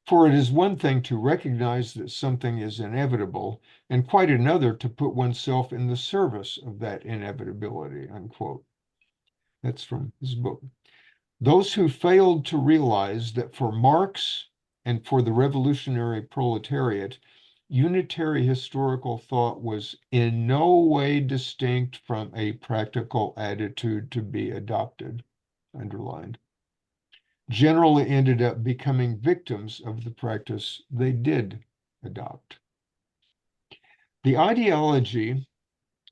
For it is one thing to recognize that something is inevitable, and quite another to put oneself in the service of that inevitability, unquote. That's from his book. Those who failed to realize that for Marx and for the revolutionary proletariat, unitary historical thought was in no way distinct from a practical attitude to be adopted, underlined, generally ended up becoming victims of the practice they did adopt. The ideology,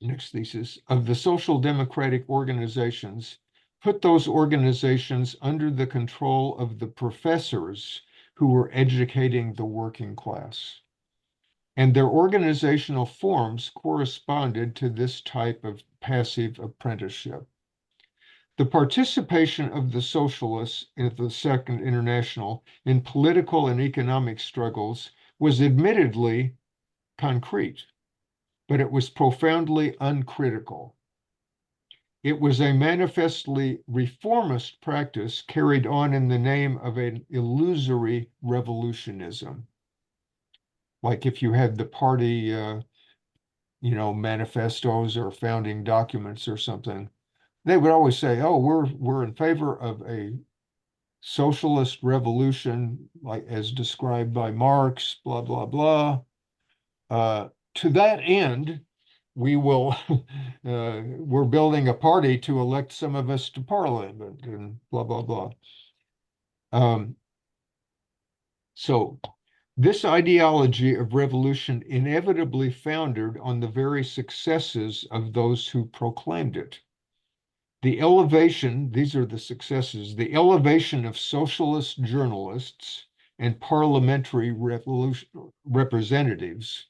next thesis, of the social democratic organizations put those organizations under the control of the professors who were educating the working class. And their organizational forms corresponded to this type of passive apprenticeship. The participation of the socialists in the Second International in political and economic struggles was admittedly concrete, but it was profoundly uncritical. It was a manifestly reformist practice carried on in the name of an illusory revolutionism. Like if you had the party, manifestos or founding documents or something, they would always say, "Oh, we're in favor of a socialist revolution, like as described by Marx, blah blah blah. To that end, we will we're building a party to elect some of us to parliament and blah blah blah." So this ideology of revolution inevitably foundered on the very successes of those who proclaimed it. The elevation, these are the successes, the elevation of socialist journalists and parliamentary representatives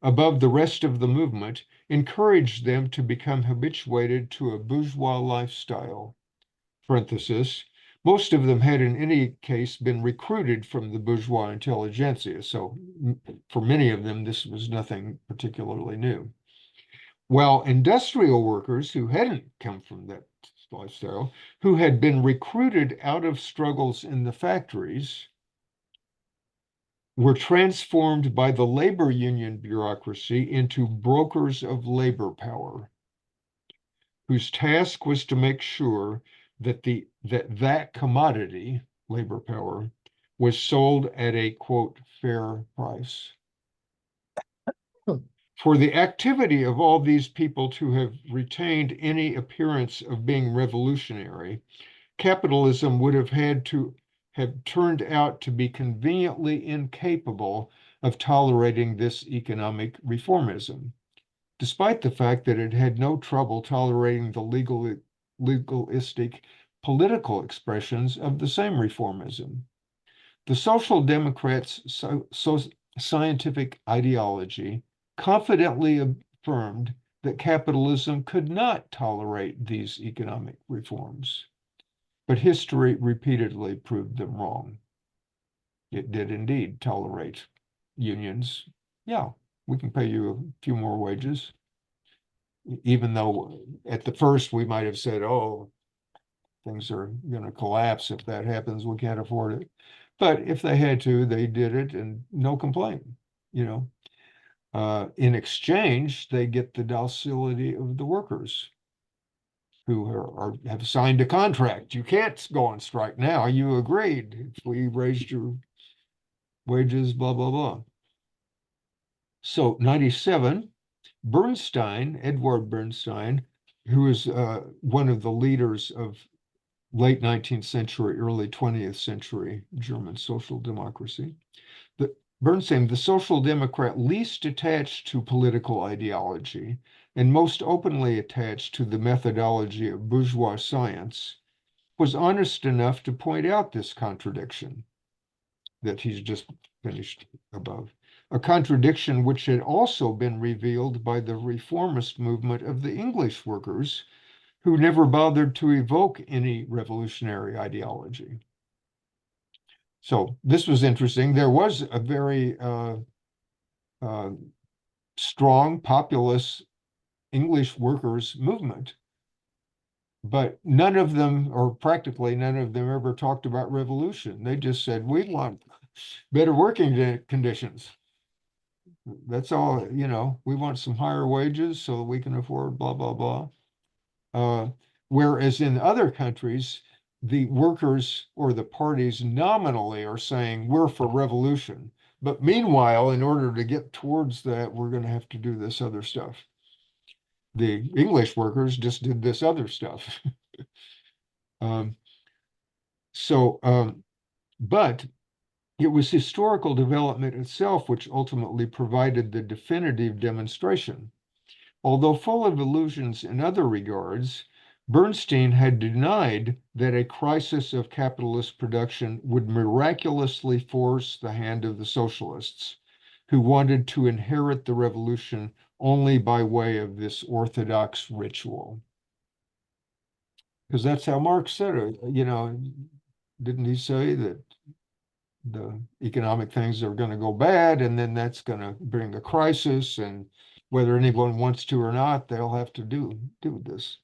above the rest of the movement encouraged them to become habituated to a bourgeois lifestyle. Parenthesis, most of them had in any case been recruited from the bourgeois intelligentsia, so for many of them this was nothing particularly new. While industrial workers who hadn't come from that lifestyle, who had been recruited out of struggles in the factories, were transformed by the labor union bureaucracy into brokers of labor power, whose task was to make sure that that commodity, labor power, was sold at a, quote, fair price. For the activity of all these people to have retained any appearance of being revolutionary, capitalism would have had to have turned out to be conveniently incapable of tolerating this economic reformism, despite the fact that it had no trouble tolerating the legalistic political expressions of the same reformism. The Social Democrats' scientific ideology confidently affirmed that capitalism could not tolerate these economic reforms, but history repeatedly proved them wrong. It did indeed tolerate unions. Yeah, we can pay you a few more wages, even though at the first we might have said, oh, things are going to collapse if that happens, we can't afford it. But if they had to, they did it, and no complaint, you know. In exchange, they get the docility of the workers who have signed a contract. You can't go on strike now. You agreed. If we raised your wages, blah, blah, blah. So 97, Bernstein, Edward Bernstein, who is one of the leaders of late 19th century, early 20th century German social democracy. Bernstein, the social democrat least attached to political ideology and most openly attached to the methodology of bourgeois science, was honest enough to point out this contradiction that he's just finished above, a contradiction which had also been revealed by the reformist movement of the English workers, who never bothered to evoke any revolutionary ideology. So this was interesting. There was a very strong populist English workers movement, but none of them, or practically none of them, ever talked about revolution. They just said, we want better working conditions. That's all, you know, we want some higher wages so that we can afford blah, blah, blah. Whereas in other countries, the workers or the parties nominally are saying we're for revolution. But meanwhile, in order to get towards that, we're going to have to do this other stuff. The English workers just did this other stuff. But it was historical development itself which ultimately provided the definitive demonstration. Although full of illusions in other regards, Bernstein had denied that a crisis of capitalist production would miraculously force the hand of the socialists, who wanted to inherit the revolution only by way of this orthodox ritual. Because that's how Marx said it, you know, didn't he say that the economic things are going to go bad and then that's going to bring a crisis, and whether anyone wants to or not, they'll have to do this.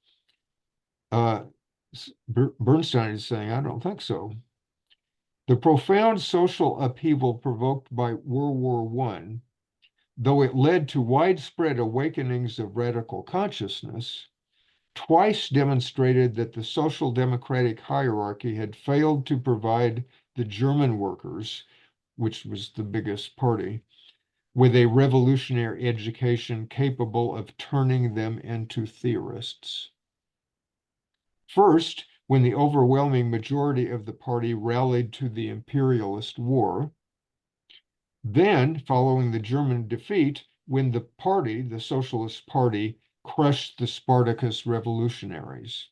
Bernstein is saying, I don't think so. The profound social upheaval provoked by World War I, though it led to widespread awakenings of radical consciousness, twice demonstrated that the social democratic hierarchy had failed to provide the German workers, which was the biggest party, with a revolutionary education capable of turning them into theorists. First, when the overwhelming majority of the party rallied to the imperialist war. Then, following the German defeat, when the party, the Socialist Party, crushed the Spartacus revolutionaries.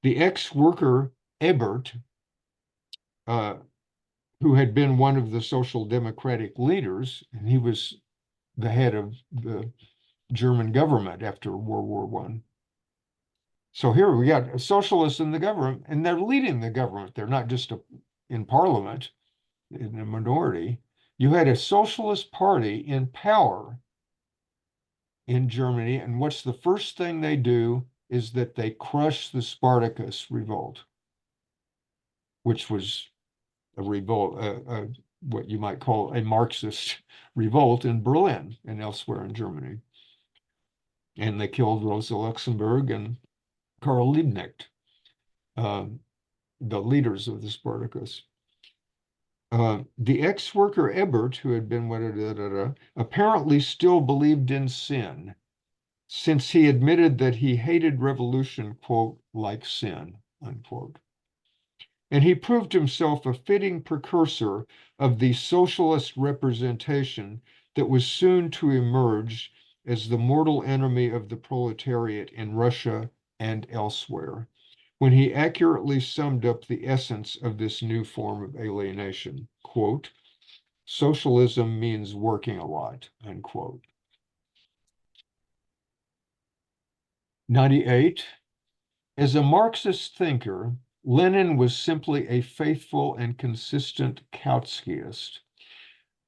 The ex-worker Ebert who had been one of the social democratic leaders, and he was the head of the German government after World War I. So here we got a socialist in the government, and they're leading the government. They're not just in parliament, in a minority. You had a socialist party in power in Germany, and what's the first thing they do is that they crush the Spartacus revolt, which was a revolt, what you might call a Marxist revolt in Berlin and elsewhere in Germany. And they killed Rosa Luxemburg and Karl Liebknecht, the leaders of the Spartacus. The ex-worker Ebert, who had been apparently still believed in sin, since he admitted that he hated revolution, quote, like sin, unquote. And he proved himself a fitting precursor of the socialist representation that was soon to emerge as the mortal enemy of the proletariat in Russia and elsewhere, when he accurately summed up the essence of this new form of alienation, quote, socialism means working a lot, unquote. 98. As a Marxist thinker, Lenin was simply a faithful and consistent Kautskyist.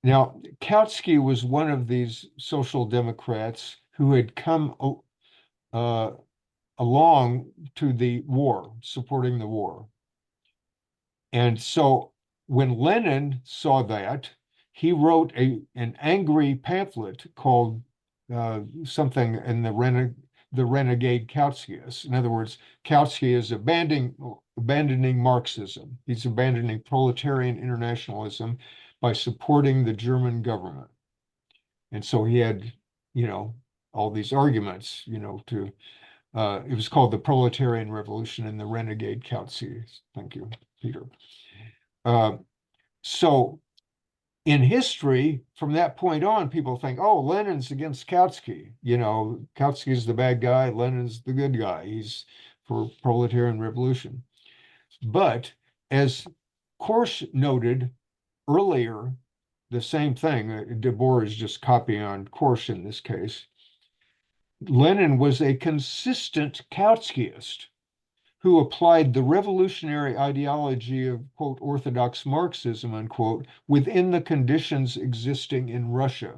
Now, Kautsky was one of these social democrats who had come along to the war, supporting the war. And so when Lenin saw that, he wrote an angry pamphlet called something in the Renegade Kautskys. In other words, Kautsky is abandoning Marxism. He's abandoning proletarian internationalism by supporting the German government. And so he had, all these arguments, to, it was called the Proletarian Revolution and the Renegade Kautsky. Thank you, Peter. So in history, from that point on, people think, oh, Lenin's against Kautsky. Kautsky's the bad guy, Lenin's the good guy. He's for proletarian revolution. But as Korsch noted earlier, the same thing, Debord is just copying on Korsch in this case. Lenin was a consistent Kautskyist who applied the revolutionary ideology of, quote, orthodox Marxism, unquote, within the conditions existing in Russia,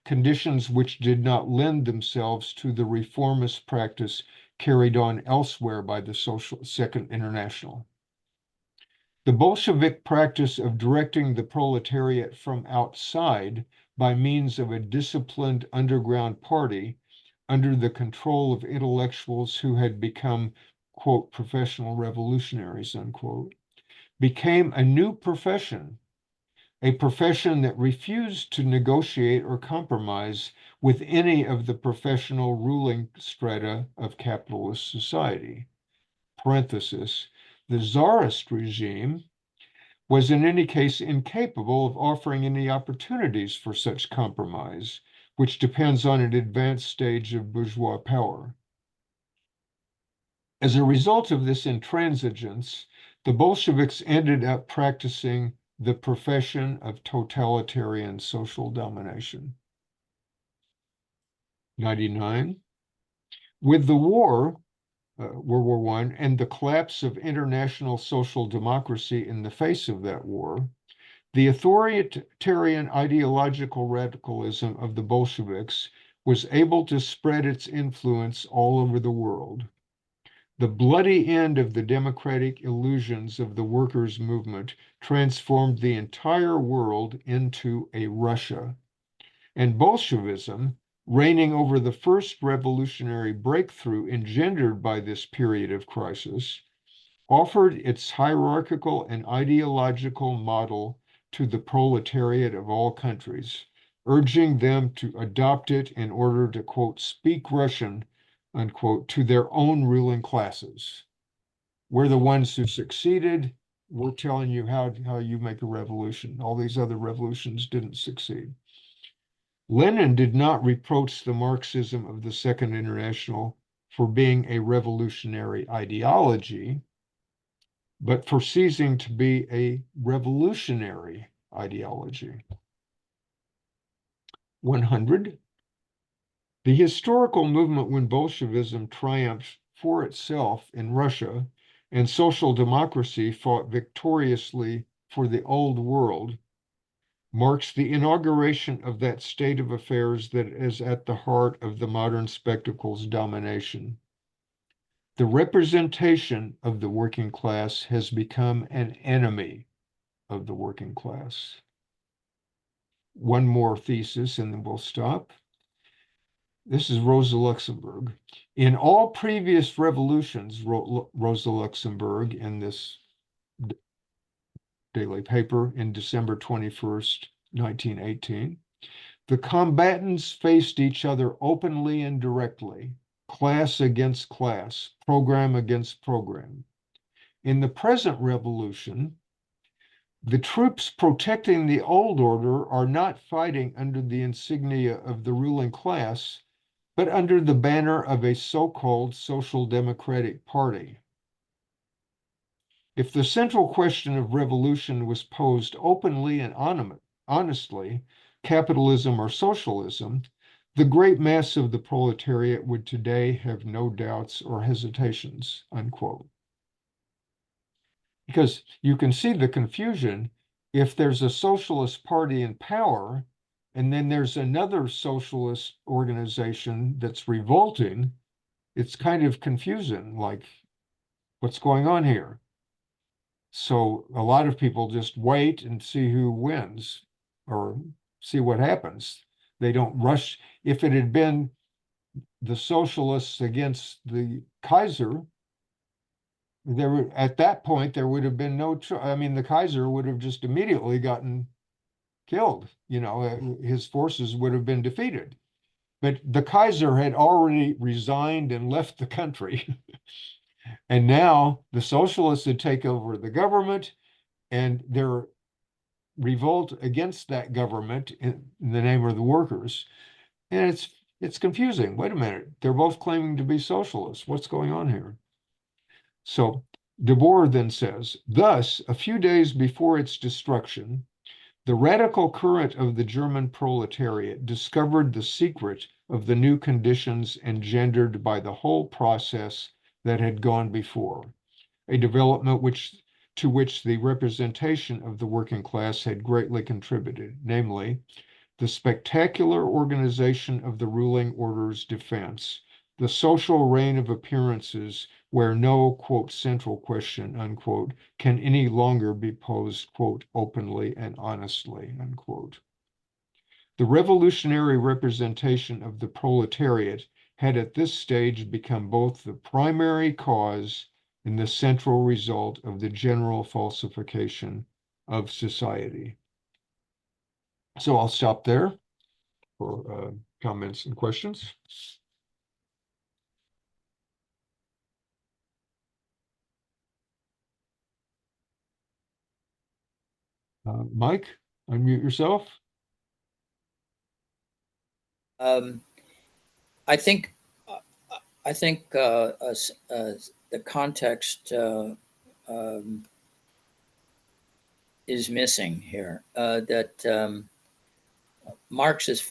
conditions which did not lend themselves to the reformist practice carried on elsewhere by the Second International. The Bolshevik practice of directing the proletariat from outside by means of a disciplined underground party under the control of intellectuals who had become, quote, professional revolutionaries, unquote, became a new profession, a profession that refused to negotiate or compromise with any of the professional ruling strata of capitalist society. Parenthesis, the Tsarist regime was in any case incapable of offering any opportunities for such compromise, which depends on an advanced stage of bourgeois power. As a result of this intransigence, the Bolsheviks ended up practicing the profession of totalitarian social domination. 99. With the war, World War I, and the collapse of international social democracy in the face of that war, the authoritarian ideological radicalism of the Bolsheviks was able to spread its influence all over the world. The bloody end of the democratic illusions of the workers' movement transformed the entire world into a Russia. And Bolshevism, reigning over the first revolutionary breakthrough engendered by this period of crisis, offered its hierarchical and ideological model to the proletariat of all countries, urging them to adopt it in order to, quote, speak Russian, unquote, to their own ruling classes. We're the ones who succeeded. We're telling you how you make a revolution. All these other revolutions didn't succeed. Lenin did not reproach the Marxism of the Second International for being a revolutionary ideology, but for ceasing to be a revolutionary ideology. 100. The historical movement when Bolshevism triumphed for itself in Russia and social democracy fought victoriously for the old world marks the inauguration of that state of affairs that is at the heart of the modern spectacle's domination. The representation of the working class has become an enemy of the working class. One more thesis and then we'll stop. This is Rosa Luxemburg. In all previous revolutions, wrote Rosa Luxemburg in this daily paper in December 21st, 1918, the combatants faced each other openly and directly, class against class, program against program. In the present revolution, the troops protecting the old order are not fighting under the insignia of the ruling class, but under the banner of a so-called social democratic party. If the central question of revolution was posed openly and honestly, capitalism or socialism, the great mass of the proletariat would today have no doubts or hesitations, unquote. Because you can see the confusion if there's a socialist party in power, and then there's another socialist organization that's revolting, it's kind of confusing, like, what's going on here? So a lot of people just wait and see who wins or see what happens. They don't rush. If it had been the socialists against the Kaiser, at that point there would have been no I mean, the Kaiser would have just immediately gotten killed. His forces would have been defeated. But the Kaiser had already resigned and left the country. And now the socialists had taken over the government, and their revolt against that government in the name of the workers. And it's confusing. Wait a minute. They're both claiming to be socialists. What's going on here? So Debord then says, thus, a few days before its destruction, the radical current of the German proletariat discovered the secret of the new conditions engendered by the whole process that had gone before, a development to which the representation of the working class had greatly contributed, namely, the spectacular organization of the ruling order's defense, the social reign of appearances where no, quote, central question, unquote, can any longer be posed, quote, openly and honestly, unquote. The revolutionary representation of the proletariat had at this stage become both the primary cause and the central result of the general falsification of society. So I'll stop there for comments and questions. Mike, unmute yourself. I think the context is missing here. That Marx is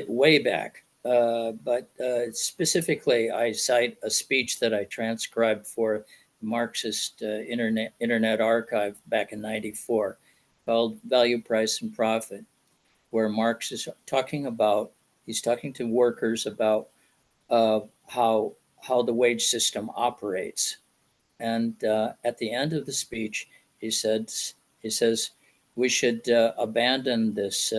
way back, but specifically, I cite a speech that I transcribed for Marxist Internet Archive back in '94, called "Value, Price, and Profit," where Marx is talking about. He's talking to workers about how the wage system operates, and at the end of the speech, he says we should abandon this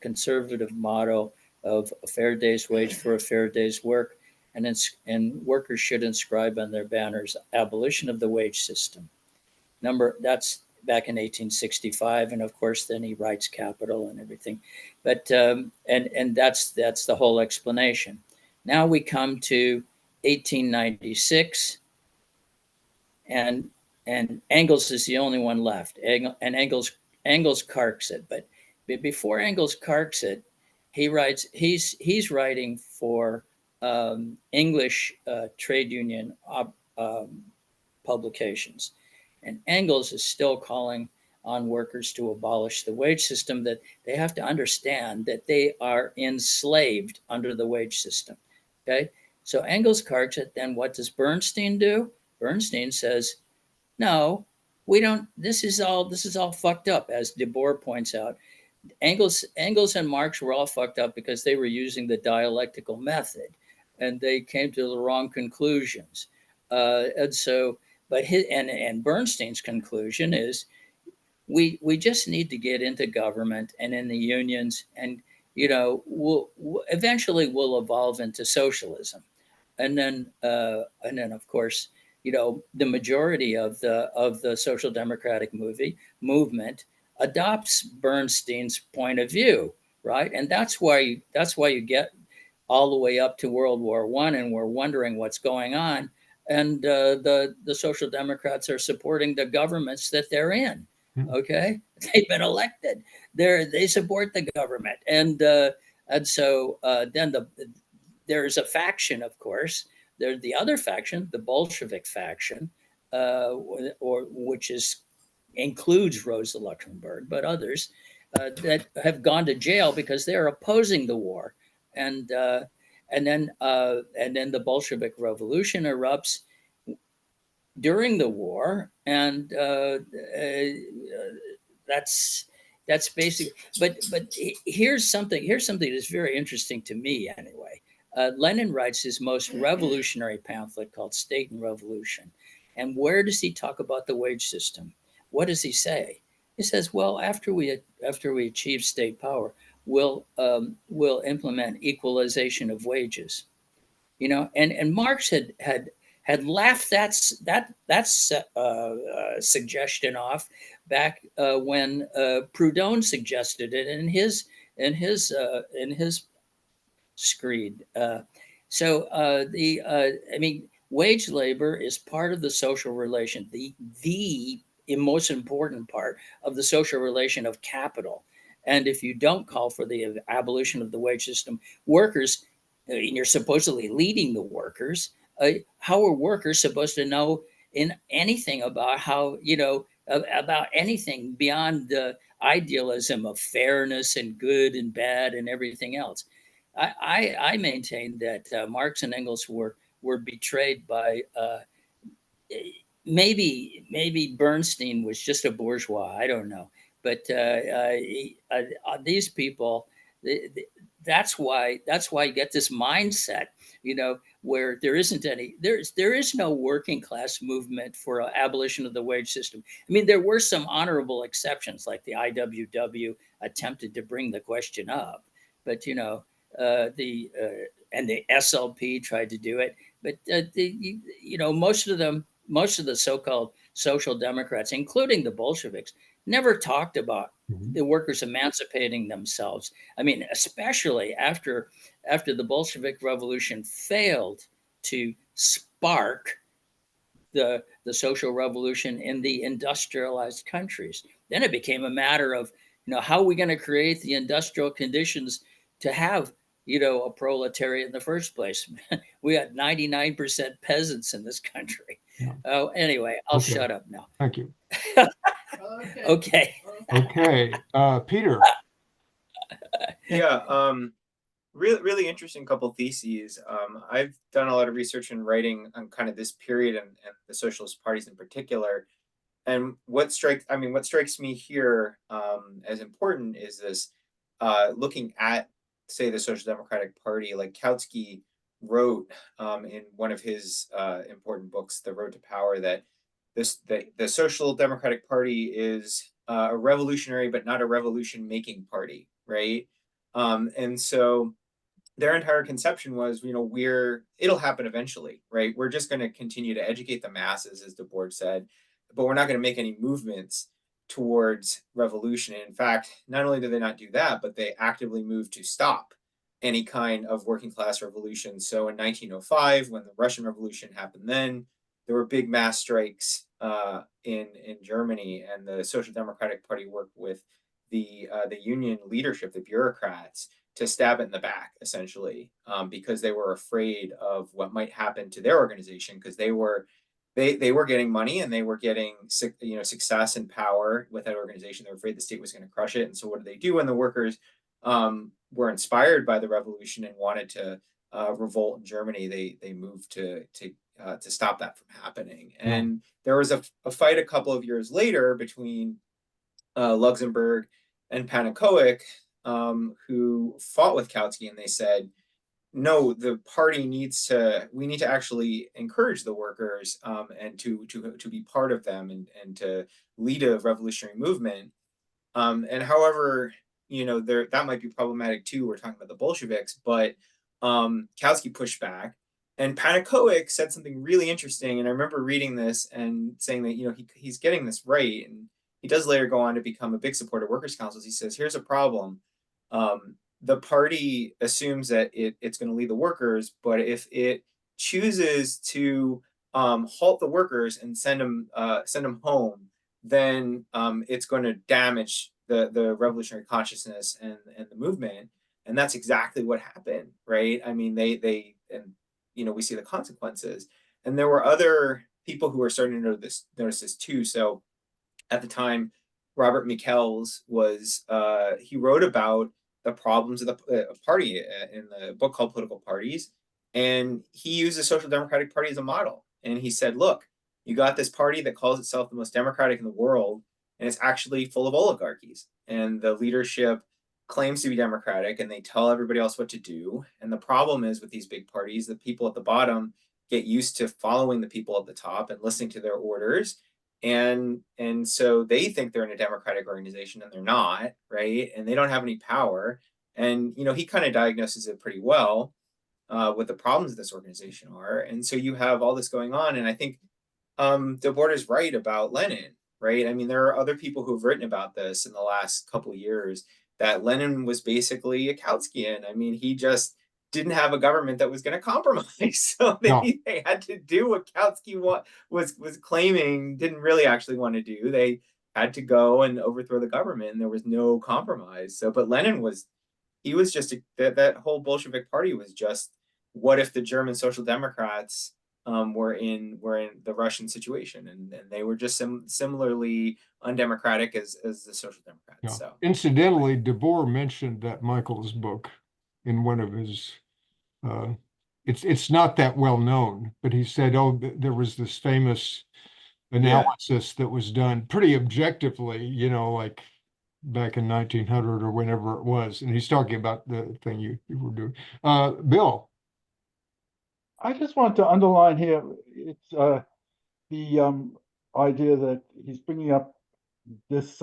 conservative motto of a fair day's wage for a fair day's work, and workers should inscribe on their banners abolition of the wage system. That's back in 1865, and of course then he writes Capital and everything, but and that's the whole explanation. Now we come to 1896, and Engels is the only one left, and Engels carks it. But before Engels carks it, he's writing for English trade union publications, And Engels is still calling on workers to abolish the wage system, that they have to understand that they are enslaved under the wage system. Okay. So Engels carts it. Then what does Bernstein do? Bernstein says, no, we don't, this is all fucked up, as Debord points out. Engels and Marx were all fucked up because they were using the dialectical method, and they came to the wrong conclusions. And so, but and Bernstein's conclusion is we just need to get into government and in the unions, and we'll eventually we'll evolve into socialism, and then of course the majority of the social democratic movement adopts Bernstein's point of view, right? And that's why you get all the way up to World War I, and we're wondering what's going on, and the social democrats are supporting the governments that they're in. Okay, they've been elected. They support the government, and so then there's a faction, of course. There's the other faction, the Bolshevik faction, or which includes Rosa Luxemburg, but others that have gone to jail because they're opposing the war, and then the Bolshevik Revolution erupts during the war, and that's basic. But here's something that's very interesting to me anyway. Lenin writes his most revolutionary pamphlet called State and Revolution. And where does he talk about the wage system? What does he say? He says, well, after we achieve state power, we'll implement equalization of wages. And Marx had laughed that suggestion off back when Proudhon suggested it in his screed. Wage labor is part of the social relation, the most important part of the social relation of capital. And if you don't call for the abolition of the wage system, workers, and you're supposedly leading the workers, how are workers supposed to know in anything about about anything beyond the idealism of fairness and good and bad and everything else? I maintain that Marx and Engels were betrayed by maybe Bernstein was just a bourgeois. I don't know, but these people. That's why you get this mindset, where there is no working class movement for abolition of the wage system. I mean, there were some honorable exceptions, like the IWW attempted to bring the question up, but and the SLP tried to do it, but most of the so-called social democrats, including the Bolsheviks, never talked about the workers emancipating themselves. I mean, especially after the Bolshevik Revolution failed to spark the social revolution in the industrialized countries. Then it became a matter of, how are we going to create the industrial conditions to have, a proletariat in the first place? We got 99% peasants in this country. Yeah. Oh, anyway, I'll shut up now. Thank you. Okay. Okay. Peter. Yeah, really interesting couple theses. I've done a lot of research and writing on kind of this period and the socialist parties in particular. And what strikes me here as important is this, looking at, say, the Social Democratic Party. Like Kautsky wrote in one of his important books, The Road to Power, that the Social Democratic Party is a revolutionary but not a revolution-making party, right? And so their entire conception was, it'll happen eventually, right? We're just going to continue to educate the masses, as Debord said, but we're not going to make any movements towards revolution. And in fact, not only did they not do that, but they actively moved to stop any kind of working class revolution. So in 1905, when the Russian Revolution happened, then there were big mass strikes in Germany, and the Social Democratic Party worked with the union leadership, the bureaucrats, to stab it in the back, essentially, because they were afraid of what might happen to their organization, because they were they were getting money and they were getting success and power with that organization. They were afraid the state was going to crush it. And so what did they do when the workers were inspired by the revolution and wanted to revolt in Germany? They moved to stop that from happening. And there was a fight a couple of years later between Luxembourg and Panakowick, who fought with Kautsky, and they said, no, the party we need to actually encourage the workers and to be part of them and to lead a revolutionary movement. And however, that might be problematic too. We're talking about the Bolsheviks, but Kautsky pushed back, and Panakowick said something really interesting. And I remember reading this and saying that, he's getting this right. And he does later go on to become a big supporter of workers' councils. He says, here's a problem. The party assumes that it's going to lead the workers, but if it chooses to halt the workers and send them home, then it's going to damage the revolutionary consciousness and the movement. And that's exactly what happened, right? I mean, they we see the consequences. And there were other people who were starting to notice this too. So at the time, Robert Michels he wrote about the problems of the party in the book called Political Parties. And he used the Social Democratic Party as a model. And he said, look, you got this party that calls itself the most democratic in the world, and it's actually full of oligarchies. And the leadership claims to be democratic, and they tell everybody else what to do. And the problem is with these big parties, the people at the bottom get used to following the people at the top and listening to their orders. And so they think they're in a democratic organization, and they're not, right? And they don't have any power. And he kind of diagnoses it pretty well, what the problems of this organization are. And so you have all this going on. And I think Debord is right about Lenin, right? I mean, there are other people who have written about this in the last couple of years, that Lenin was basically a Kautskian. I mean, he just didn't have a government that was going to compromise. So they had to do what Kautsky was claiming didn't really actually want to do. They had to go and overthrow the government, and there was no compromise. So, but Lenin he was just that whole Bolshevik party was just, what if the German Social Democrats were in the Russian situation, and they were just similarly undemocratic as the Social Democrats. Yeah. So incidentally, Debord mentioned that Michael's book in one of his it's not that well known, but he said, oh, there was this famous analysis that was done pretty objectively, like back in 1900 or whenever it was. And he's talking about the thing you were doing. Bill. I just want to underline here, it's the idea that he's bringing up this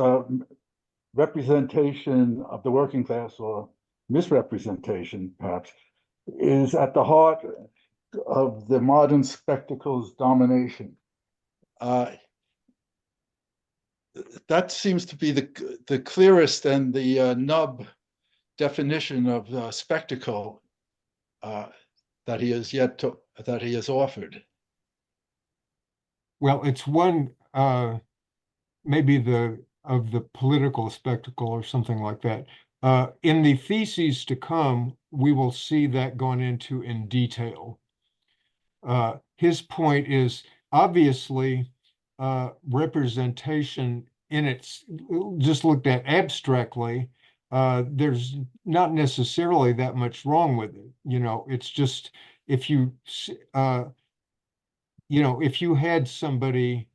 representation of the working class, or misrepresentation perhaps, is at the heart of the modern spectacle's domination. That seems to be the clearest and the Knabb definition of spectacle that he has offered. Well, it's one maybe of the political spectacle or something like that. In the theses to come, we will see that gone into in detail. His point is obviously representation in its just looked at abstractly. There's not necessarily that much wrong with it. It's just if you if you had somebody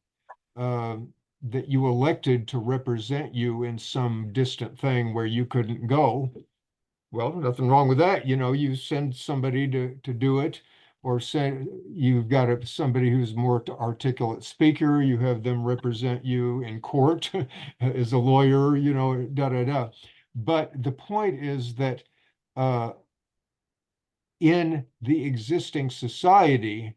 that you elected to represent you in some distant thing where you couldn't go, well, nothing wrong with that. You send somebody to do it, or say you've got somebody who's more articulate speaker, you have them represent you in court as a lawyer, But the point is that in the existing society,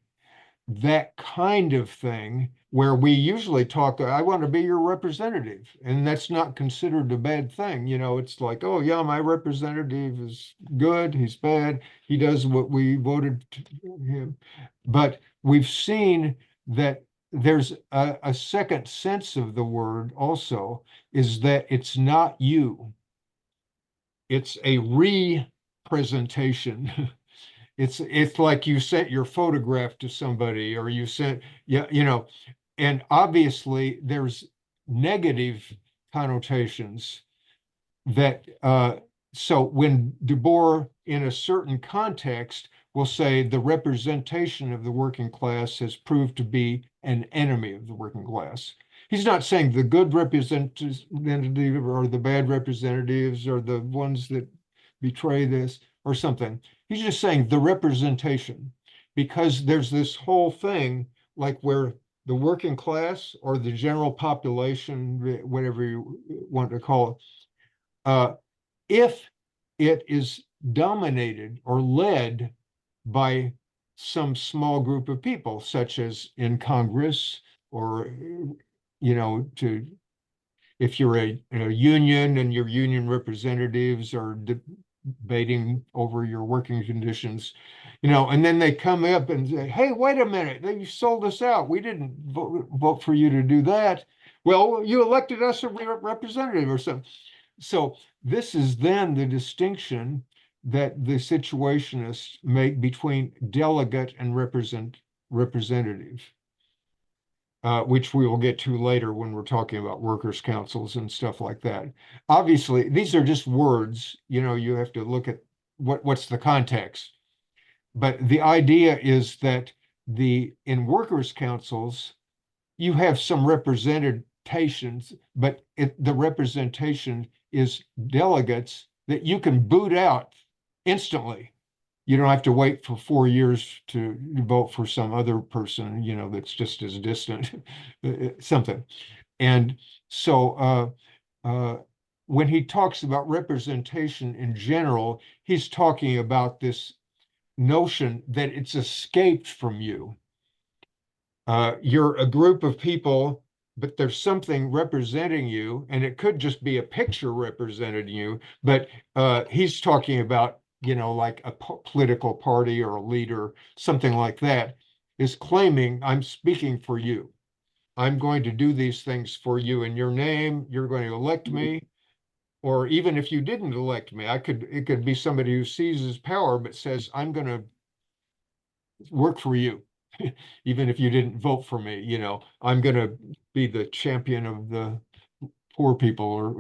that kind of thing where we usually talk, I want to be your representative, and that's not considered a bad thing. It's like, oh yeah, my representative is good, he's bad, he does what we voted him. But we've seen that there's a second sense of the word also, is that it's not you. It's a representation. It's like you sent your photograph to somebody, or you sent, yeah, and obviously there's negative connotations that so when Debord in a certain context will say the representation of the working class has proved to be an enemy of the working class. He's not saying the good representative or the bad representatives or the ones that betray this or something. He's just saying the representation, because there's this whole thing like where the working class or the general population, whatever you want to call it, if it is dominated or led by some small group of people, such as in Congress, or to if you're a union and your union representatives are debating over your working conditions, and then they come up and say, hey, wait a minute, you sold us out. We didn't vote for you to do that. Well, you elected us a representative or something. So this is then the distinction that the situationists make between delegate and representative, which we will get to later when we're talking about workers' councils and stuff like that. Obviously, these are just words. You have to look at what's the context. But the idea is that in workers' councils, you have some representations, but the representation is delegates that you can boot out instantly. You don't have to wait for 4 years to vote for some other person, that's just as distant, something. And so when he talks about representation in general, he's talking about this notion that it's escaped from you. You're a group of people, but there's something representing you, and it could just be a picture representing you, but he's talking about, like a political party or a leader, something like that, is claiming, I'm speaking for you. I'm going to do these things for you in your name. You're going to elect me. Or even if you didn't elect me, it could be somebody who seizes power but says, I'm going to work for you. Even if you didn't vote for me, I'm going to be the champion of the poor people or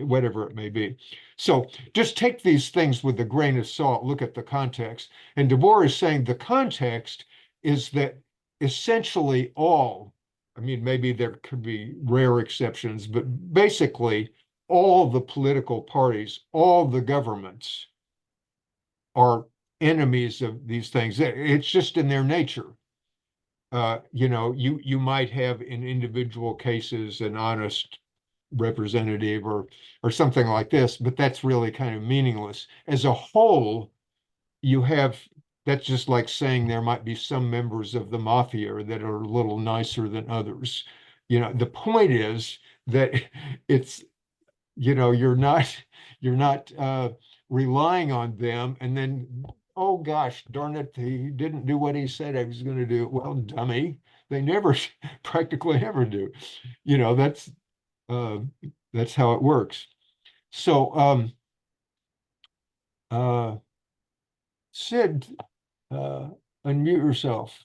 whatever it may be. So just take these things with a grain of salt, look at the context. And Debord is saying the context is that essentially maybe there could be rare exceptions, but basically all the political parties, all the governments are enemies of these things. It's just in their nature. You might have in individual cases an honest representative or something like this, but that's really kind of meaningless. As a whole, that's just like saying there might be some members of the mafia that are a little nicer than others. The point is that it's, you're not relying on them, and then, oh gosh, darn it, he didn't do what he said he was going to do. Well, dummy, they never practically never do. That's how it works. So Sid, unmute yourself.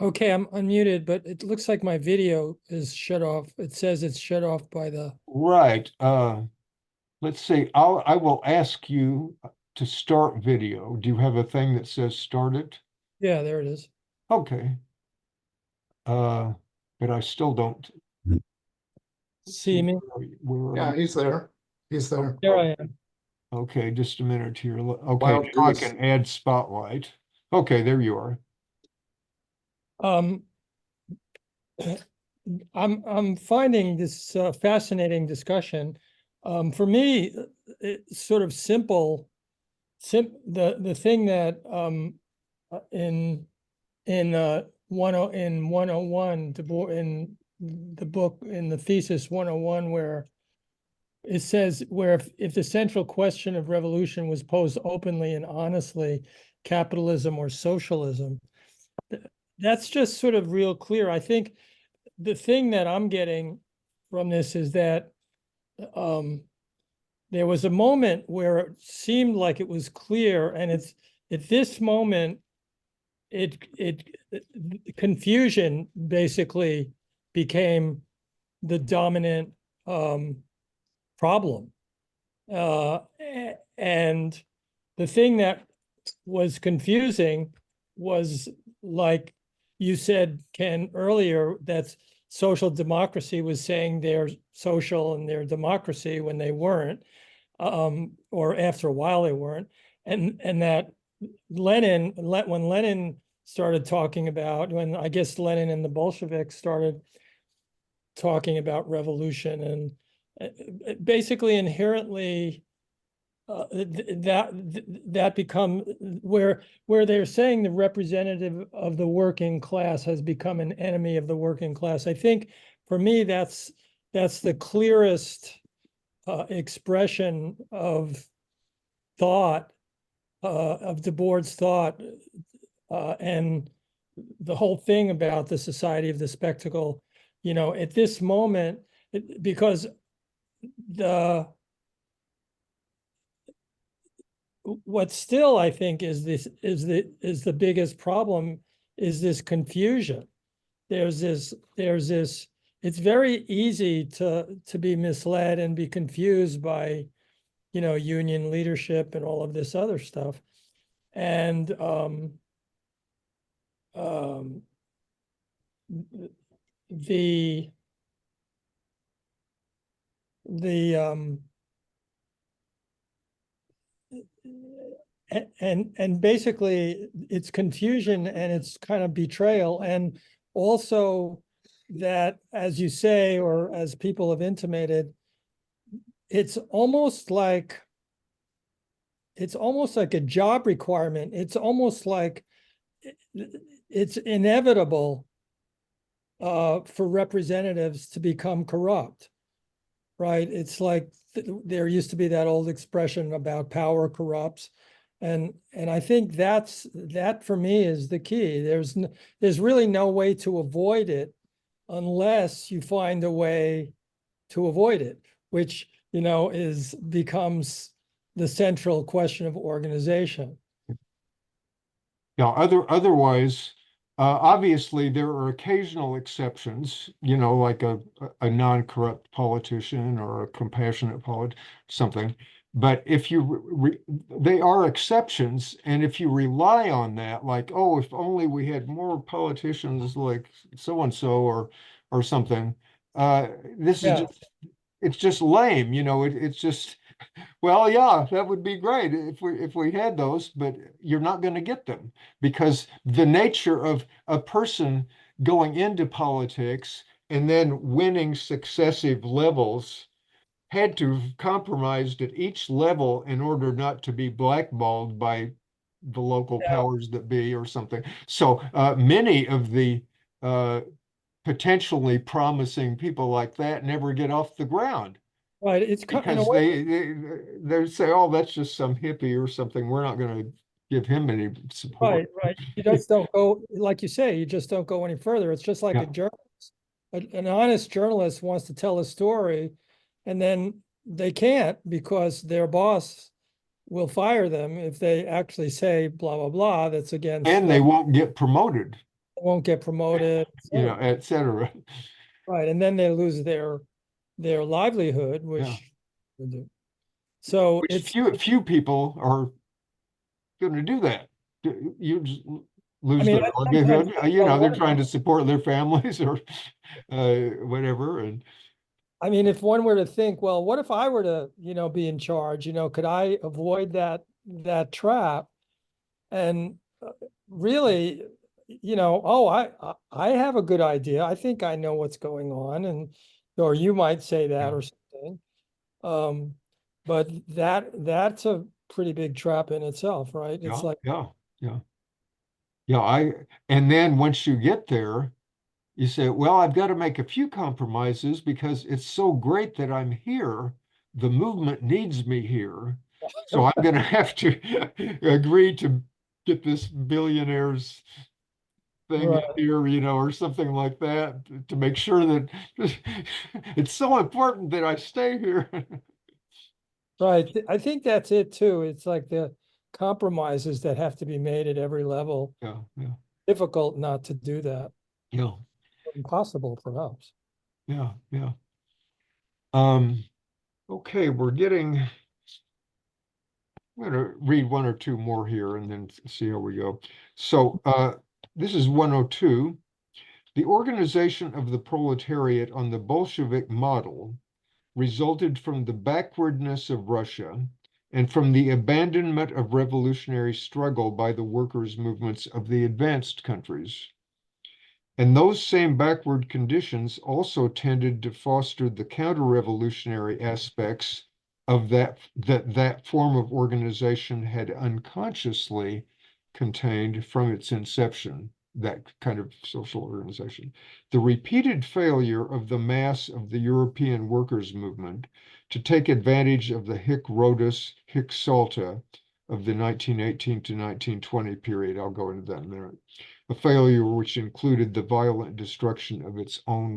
Okay, I'm unmuted, but it looks like my video is shut off. It says it's shut off by the, Right. Let's see. I will ask you to start video. Do you have a thing that says start it? yeah, there it is. Okay. But I still don't See me? where Yeah, he's there. He's there. There I am. okay, just a minute here. Okay, Wild now I goose. can add spotlight. Okay, there you are. Um, I'm finding this fascinating discussion. For me, it's sort of simple. The thing that in 101 in the book in the thesis 101 where it says where if the central question of revolution was posed openly and honestly, capitalism or socialism, that's just sort of real clear. I think the thing that I'm getting from this is that there was a moment where it seemed like it was clear, and it's at this moment, confusion basically became the dominant problem. And the thing that was confusing was, like you said, Ken, earlier, that social democracy was saying they're social and they're democracy when they weren't, or after a while they weren't. And that when Lenin started talking about, when I guess Lenin and the Bolsheviks started talking about revolution, and basically inherently that become where they're saying the representative of the working class has become an enemy of the working class. I think for me that's the clearest expression of thought, of Debord's thought, and the whole thing about the Society of the Spectacle, at this moment, because what still I think is the biggest problem is this confusion. There's this, it's very easy to be misled and be confused by, union leadership and all of this other stuff. And the and basically it's confusion and it's kind of betrayal, and also that, as you say, or as people have intimated, it's almost like a job requirement. It's almost like it's inevitable for representatives to become corrupt, right? It's like there used to be that old expression about power corrupts. And I think that for me is the key. There's really no way to avoid it unless you find a way to avoid it, which, becomes the central question of organization. Yeah, otherwise, obviously there are occasional exceptions, like a non-corrupt politician or a compassionate something. But if they are exceptions, and if you rely on that, like, oh, if only we had more politicians like so and so or something, this is Yeah. it's just lame, it's just, well, yeah, that would be great if we had those, but you're not going to get them, because the nature of a person going into politics and then winning successive levels had to have compromised at each level in order not to be blackballed by the local Yeah. powers that be or something. So many of the potentially promising people like that never get off the ground. Right. It's in a Because way, they say, oh, that's just some hippie or something. We're not going to give him any support. right. You just don't go, like you say, you just don't go any further. It's just like Yeah. a journalist. An honest journalist wants to tell a story, and then they can't because their boss will fire them if they actually say blah, blah, blah. That's against, And they won't get promoted, won't get promoted, et cetera. right. And then they lose their livelihood, Yeah. which they do. So Which it's, few people are going to do that. You just lose mean, their I livelihood. sometimes- They're trying to support their families or whatever. And I mean, if one were to think, well, what if I were to, be in charge, could I avoid that trap? And really, oh, I have a good idea. I think I know what's going on, and or you might say that Yeah. or something. But that's a pretty big trap in itself, right? It's like, yeah. And then once you get there, you say, well, I've got to make a few compromises because it's so great that I'm here. The movement needs me here. So I'm going to have to agree to get this billionaires thing right. here, or something like that to make sure that it's so important that I stay here. Right, I think that's it too. It's like the compromises that have to be made at every level. Yeah, yeah, Difficult not to do that. yeah, Impossible perhaps. yeah, yeah. Okay, I'm gonna read one or two more here and then see how we go. So, this is 102. The organization of the proletariat on the Bolshevik model resulted from the backwardness of Russia and from the abandonment of revolutionary struggle by the workers' movements of the advanced countries. And those same backward conditions also tended to foster the counter-revolutionary aspects of that form of organization had unconsciously contained from its inception, that kind of social organization. The repeated failure of the mass of the European workers' movement to take advantage of the hic Rhodus, hic Salta of the 1918 to 1920 period, I'll go into that in a minute, a failure which included the violent destruction of its own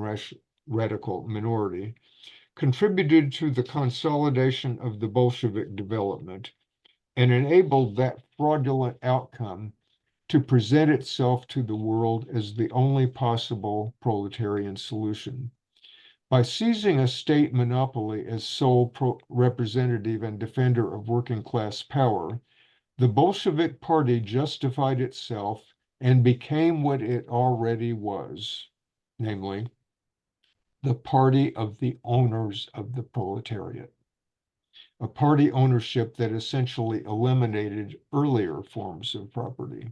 radical minority, contributed to the consolidation of the Bolshevik development and enabled that fraudulent outcome to present itself to the world as the only possible proletarian solution. By seizing a state monopoly as sole representative and defender of working class power, the Bolshevik Party justified itself and became what it already was, namely, the party of the owners of the proletariat, a party ownership that essentially eliminated earlier forms of property.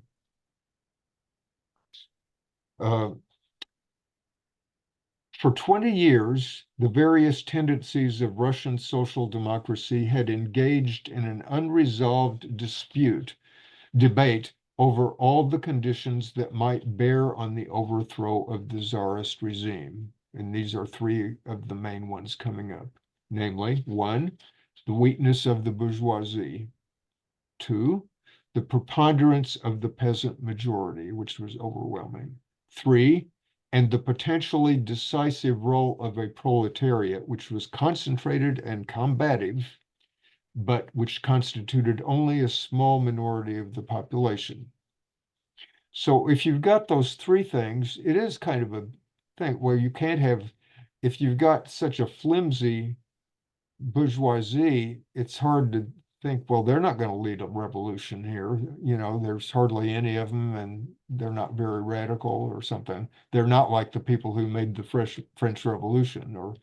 For 20 years, the various tendencies of Russian social democracy had engaged in an unresolved debate over all the conditions that might bear on the overthrow of the Tsarist regime. And these are three of the main ones coming up. Namely, one, the weakness of the bourgeoisie. Two, the preponderance of the peasant majority, which was overwhelming. Three, and the potentially decisive role of a proletariat, which was concentrated and combative, but which constituted only a small minority of the population. So if you've got those three things, it is kind of a thing where you can't have, if you've got such a flimsy bourgeoisie, it's hard to think, well, they're not going to lead a revolution here. You know, there's hardly any of them, and they're not very radical or something. They're not like the people who made the French Revolution or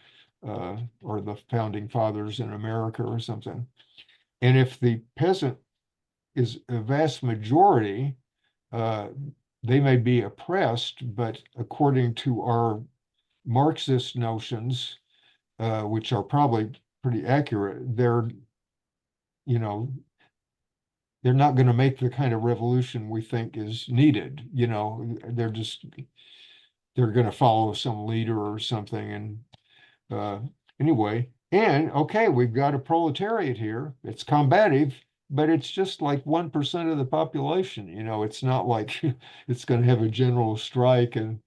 the founding fathers in America or something. And if the peasant is a vast majority, they may be oppressed, but according to our Marxist notions, which are probably pretty accurate, they're not going to make the kind of revolution we think is needed. They're going to follow some leader or something. And anyway, and okay, we've got a proletariat here. It's combative, but it's just like 1% of the population. It's not like it's going to have a general strike and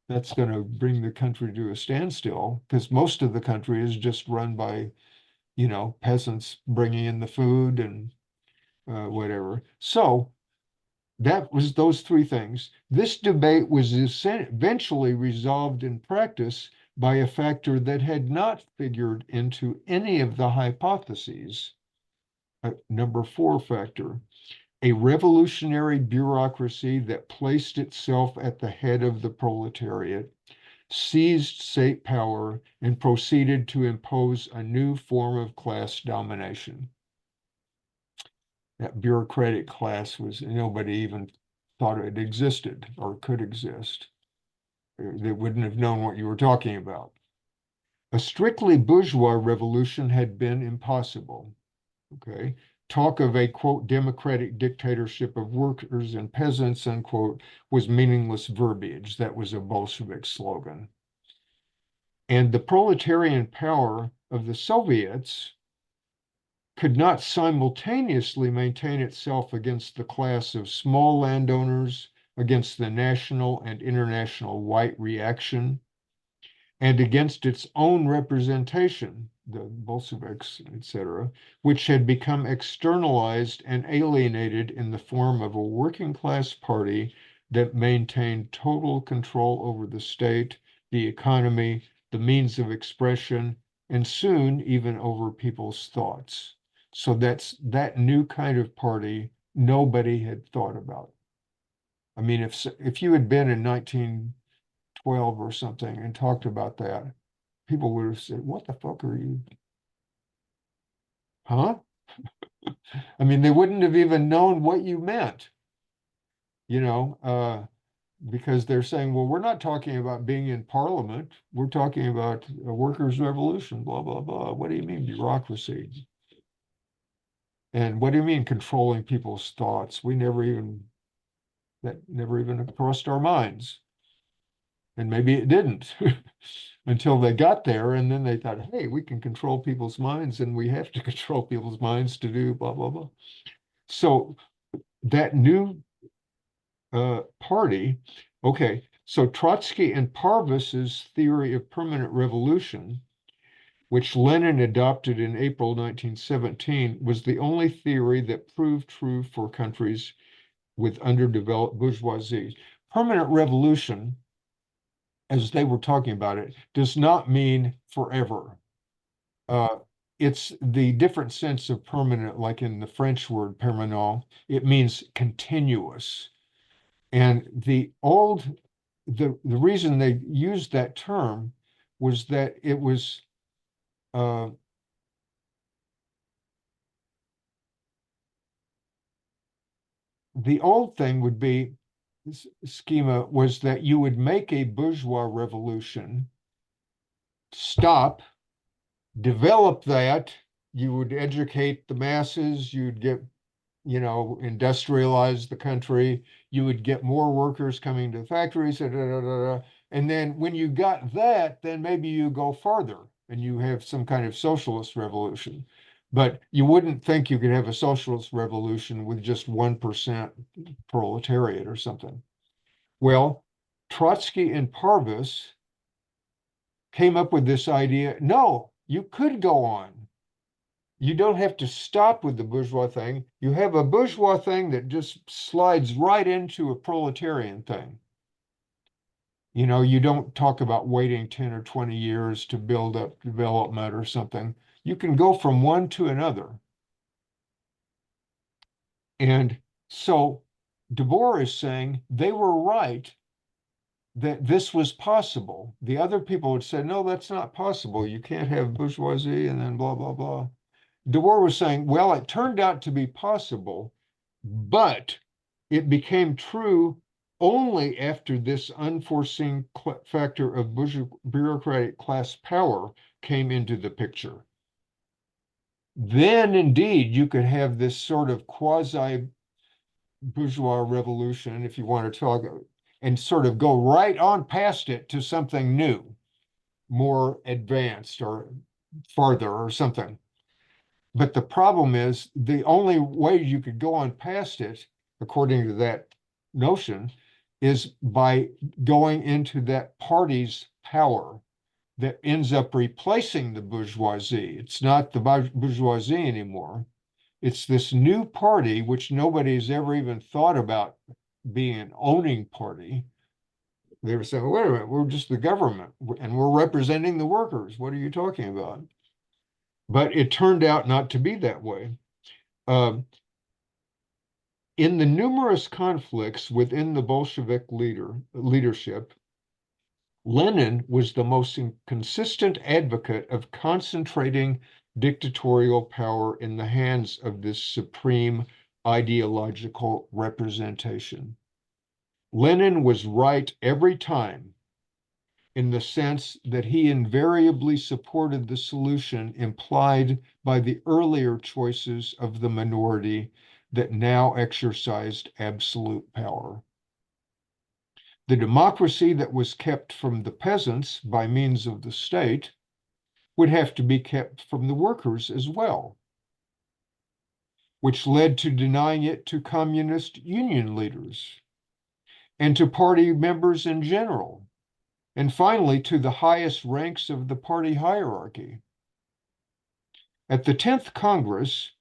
that's going to bring the country to a standstill, because most of the country is just run by, peasants bringing in the food and whatever. So that was those three things. This debate was eventually resolved in practice by a factor that had not figured into any of the hypotheses. Number 4 factor, a revolutionary bureaucracy that placed itself at the head of the proletariat, seized state power, and proceeded to impose a new form of class domination. That bureaucratic class was, nobody even thought it existed or could exist. They wouldn't have known what you were talking about. A strictly bourgeois revolution had been impossible. Okay. Talk of a, quote, democratic dictatorship of workers and peasants, unquote, was meaningless verbiage. That was a Bolshevik slogan. And the proletarian power of the Soviets could not simultaneously maintain itself against the class of small landowners, against the national and international white reaction, and against its own representation, the Bolsheviks, etc., which had become externalized and alienated in the form of a working class party that maintained total control over the state, the economy, the means of expression, and soon even over people's thoughts. So that's that new kind of party nobody had thought about. I mean, if you had been in 1912 or something and talked about that, people would have said, "What the fuck are you?" Huh? I mean, they wouldn't have even known what you meant, you know, because they're saying, well, we're not talking about being in parliament. We're talking about a workers' revolution, blah, blah, blah. What do you mean bureaucracy? And what do you mean controlling people's thoughts? That never even crossed our minds. And maybe it didn't until they got there. And then they thought, hey, we can control people's minds and we have to control people's minds to do blah, blah, blah. So that new party, okay, so Trotsky and Parvis's theory of permanent revolution, which Lenin adopted in April 1917, was the only theory that proved true for countries with underdeveloped bourgeoisie. Permanent revolution, as they were talking about it, does not mean forever. It's the different sense of permanent, like in the French word permanent, it means continuous. And the reason they used that term was that it was the old thing would be schema was that you would make a bourgeois revolution, stop, develop that, you would educate the masses, you'd get, industrialize the country, you would get more workers coming to the factories, and then when you got that, then maybe you go farther and you have some kind of socialist revolution. But you wouldn't think you could have a socialist revolution with just 1% proletariat or something. Well, Trotsky and Parvis came up with this idea. No, you could go on. You don't have to stop with the bourgeois thing. You have a bourgeois thing that just slides right into a proletarian thing. You don't talk about waiting 10 or 20 years to build up development or something. You can go from one to another. And so Debord is saying they were right that this was possible. The other people would say, no, that's not possible. You can't have bourgeoisie and then blah, blah, blah. Debord was saying, well, it turned out to be possible, but it became true only after this unforeseen factor of bureaucratic class power came into the picture. Then indeed you could have this sort of quasi bourgeois revolution, if you want to talk, and sort of go right on past it to something new, more advanced or farther or something. But the problem is the only way you could go on past it, according to that notion, is by going into that party's power that ends up replacing the bourgeoisie. It's not the bourgeoisie anymore. It's this new party, which nobody's ever even thought about being an owning party. They were saying, wait a minute, we're just the government and we're representing the workers. What are you talking about? But it turned out not to be that way. In the numerous conflicts within the Bolshevik leadership, Lenin was the most consistent advocate of concentrating dictatorial power in the hands of this supreme ideological representation. Lenin was right every time, in the sense that he invariably supported the solution implied by the earlier choices of the minority that now exercised absolute power. The democracy that was kept from the peasants by means of the state would have to be kept from the workers as well, which led to denying it to communist union leaders and to party members in general, and finally to the highest ranks of the party hierarchy. At the 10th Congress,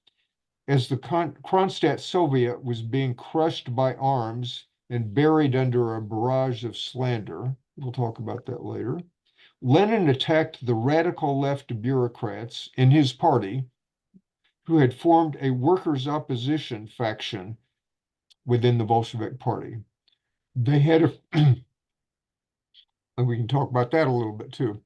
as the Kronstadt Soviet was being crushed by arms and buried under a barrage of slander, we'll talk about that later, Lenin attacked the radical left bureaucrats in his party who had formed a workers' opposition faction within the Bolshevik Party. They had a, and we can talk about that a little bit too.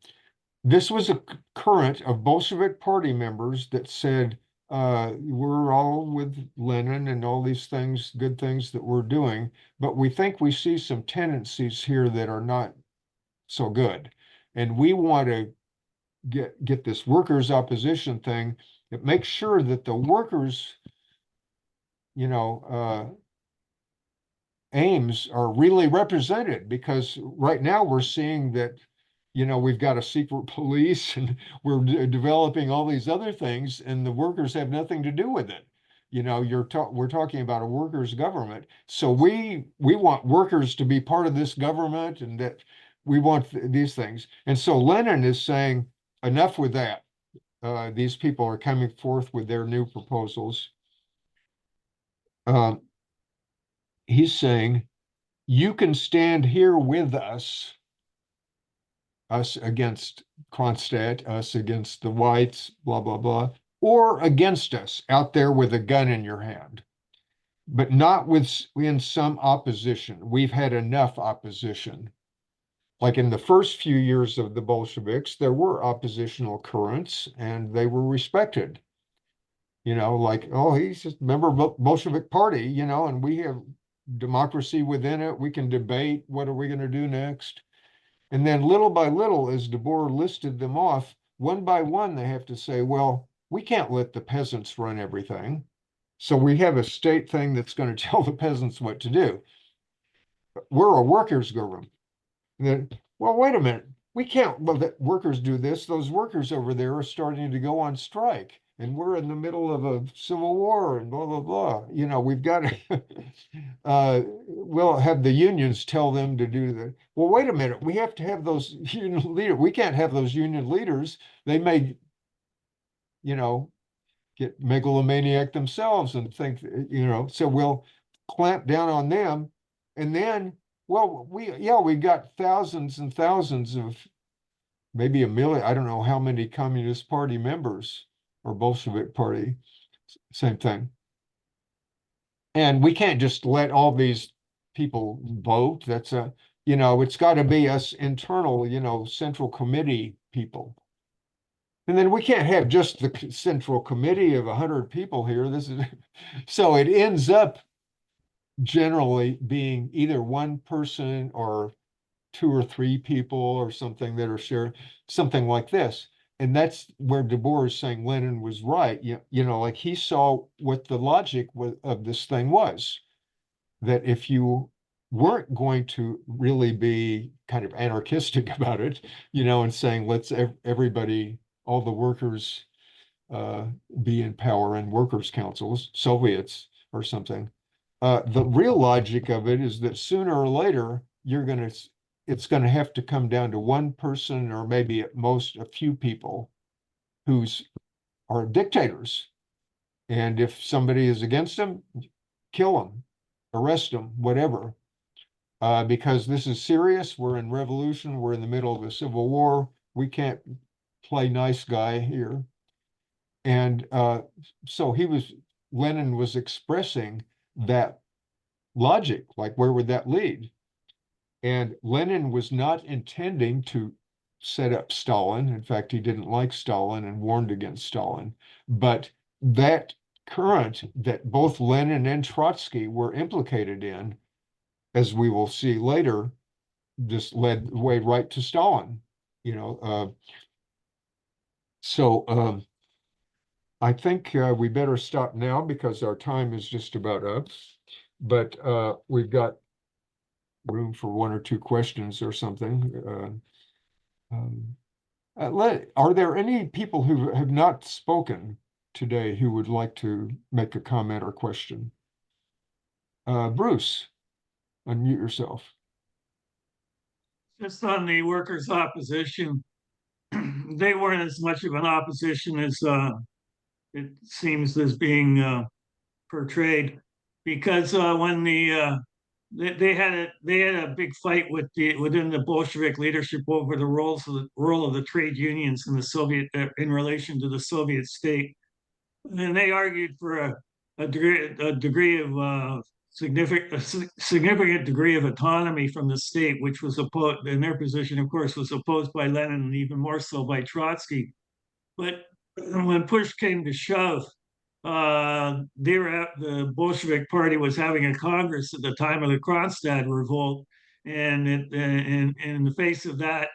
This was a current of Bolshevik Party members that said, we're all with Lenin and all these things, good things that we're doing, but we think we see some tendencies here that are not so good. And we want to get this workers' opposition thing that makes sure that the workers, aims are really represented, because right now we're seeing that we've got a secret police and we're developing all these other things, and the workers have nothing to do with it. We're talking about a workers' government, so we want workers to be part of this government, and that we want these things. And so Lenin is saying, enough with that. These people are coming forth with their new proposals. He's saying, you can stand here with us against Kronstadt, us against the whites, blah, blah, blah, or against us out there with a gun in your hand, but not in some opposition. We've had enough opposition. Like in the first few years of the Bolsheviks, there were oppositional currents and they were respected. Like, oh, he's just a member of Bolshevik Party, and we have democracy within it. We can debate, what are we going to do next? And then little by little, as Debord listed them off, one by one, they have to say, well, we can't let the peasants run everything. So we have a state thing that's going to tell the peasants what to do. We're a workers' government. Then, well, wait a minute. We can't let the workers do this. Those workers over there are starting to go on strike, and we're in the middle of a civil war and blah, blah, blah. We've got to, we'll have the unions tell them to do that. Well, wait a minute. We have to have those union leaders. We can't have those union leaders. They may, get megalomaniac themselves and think, so we'll clamp down on them. And then, well, we got thousands and thousands of, maybe a million, I don't know how many Communist Party members or Bolshevik Party, same thing. And we can't just let all these people vote. That's it's got to be us internal, central committee people. And then we can't have just the central committee of 100 people here. This is so it ends up generally being either one person or 2 or 3 people or something that are shared, something like this. And that's where Debord is saying Lenin was right. Like he saw what the logic of this thing was, that if you weren't going to really be kind of anarchistic about it, and saying, let's everybody, all the workers be in power in workers' councils, Soviets or something. The real logic of it is that sooner or later, it's going to have to come down to one person, or maybe at most a few people who are dictators. And if somebody is against them, kill them, arrest them, whatever. Because this is serious. We're in revolution. We're in the middle of a civil war. We can't play nice guy here. And so Lenin was expressing that logic, like where would that lead? And Lenin was not intending to set up Stalin. In fact, he didn't like Stalin and warned against Stalin. But that current that both Lenin and Trotsky were implicated in, as we will see later, just led the way right to Stalin. I think we better stop now because our time is just about up. But we've got room for 1 or 2 questions or something. Are there any people who have not spoken today who would like to make a comment or question? Bruce, unmute yourself. Just on the workers' opposition, they weren't as much of an opposition as it seems, as being portrayed, because when they had a big fight within the Bolshevik leadership over the role of the trade unions in the Soviet in relation to the Soviet state, and they argued for a degree of significant degree of autonomy from the state, which was opposed, and their position, of course, was opposed by Lenin and even more so by Trotsky. But when push came to shove, the Bolshevik Party was having a Congress at the time of the Kronstadt revolt, and in the face of that,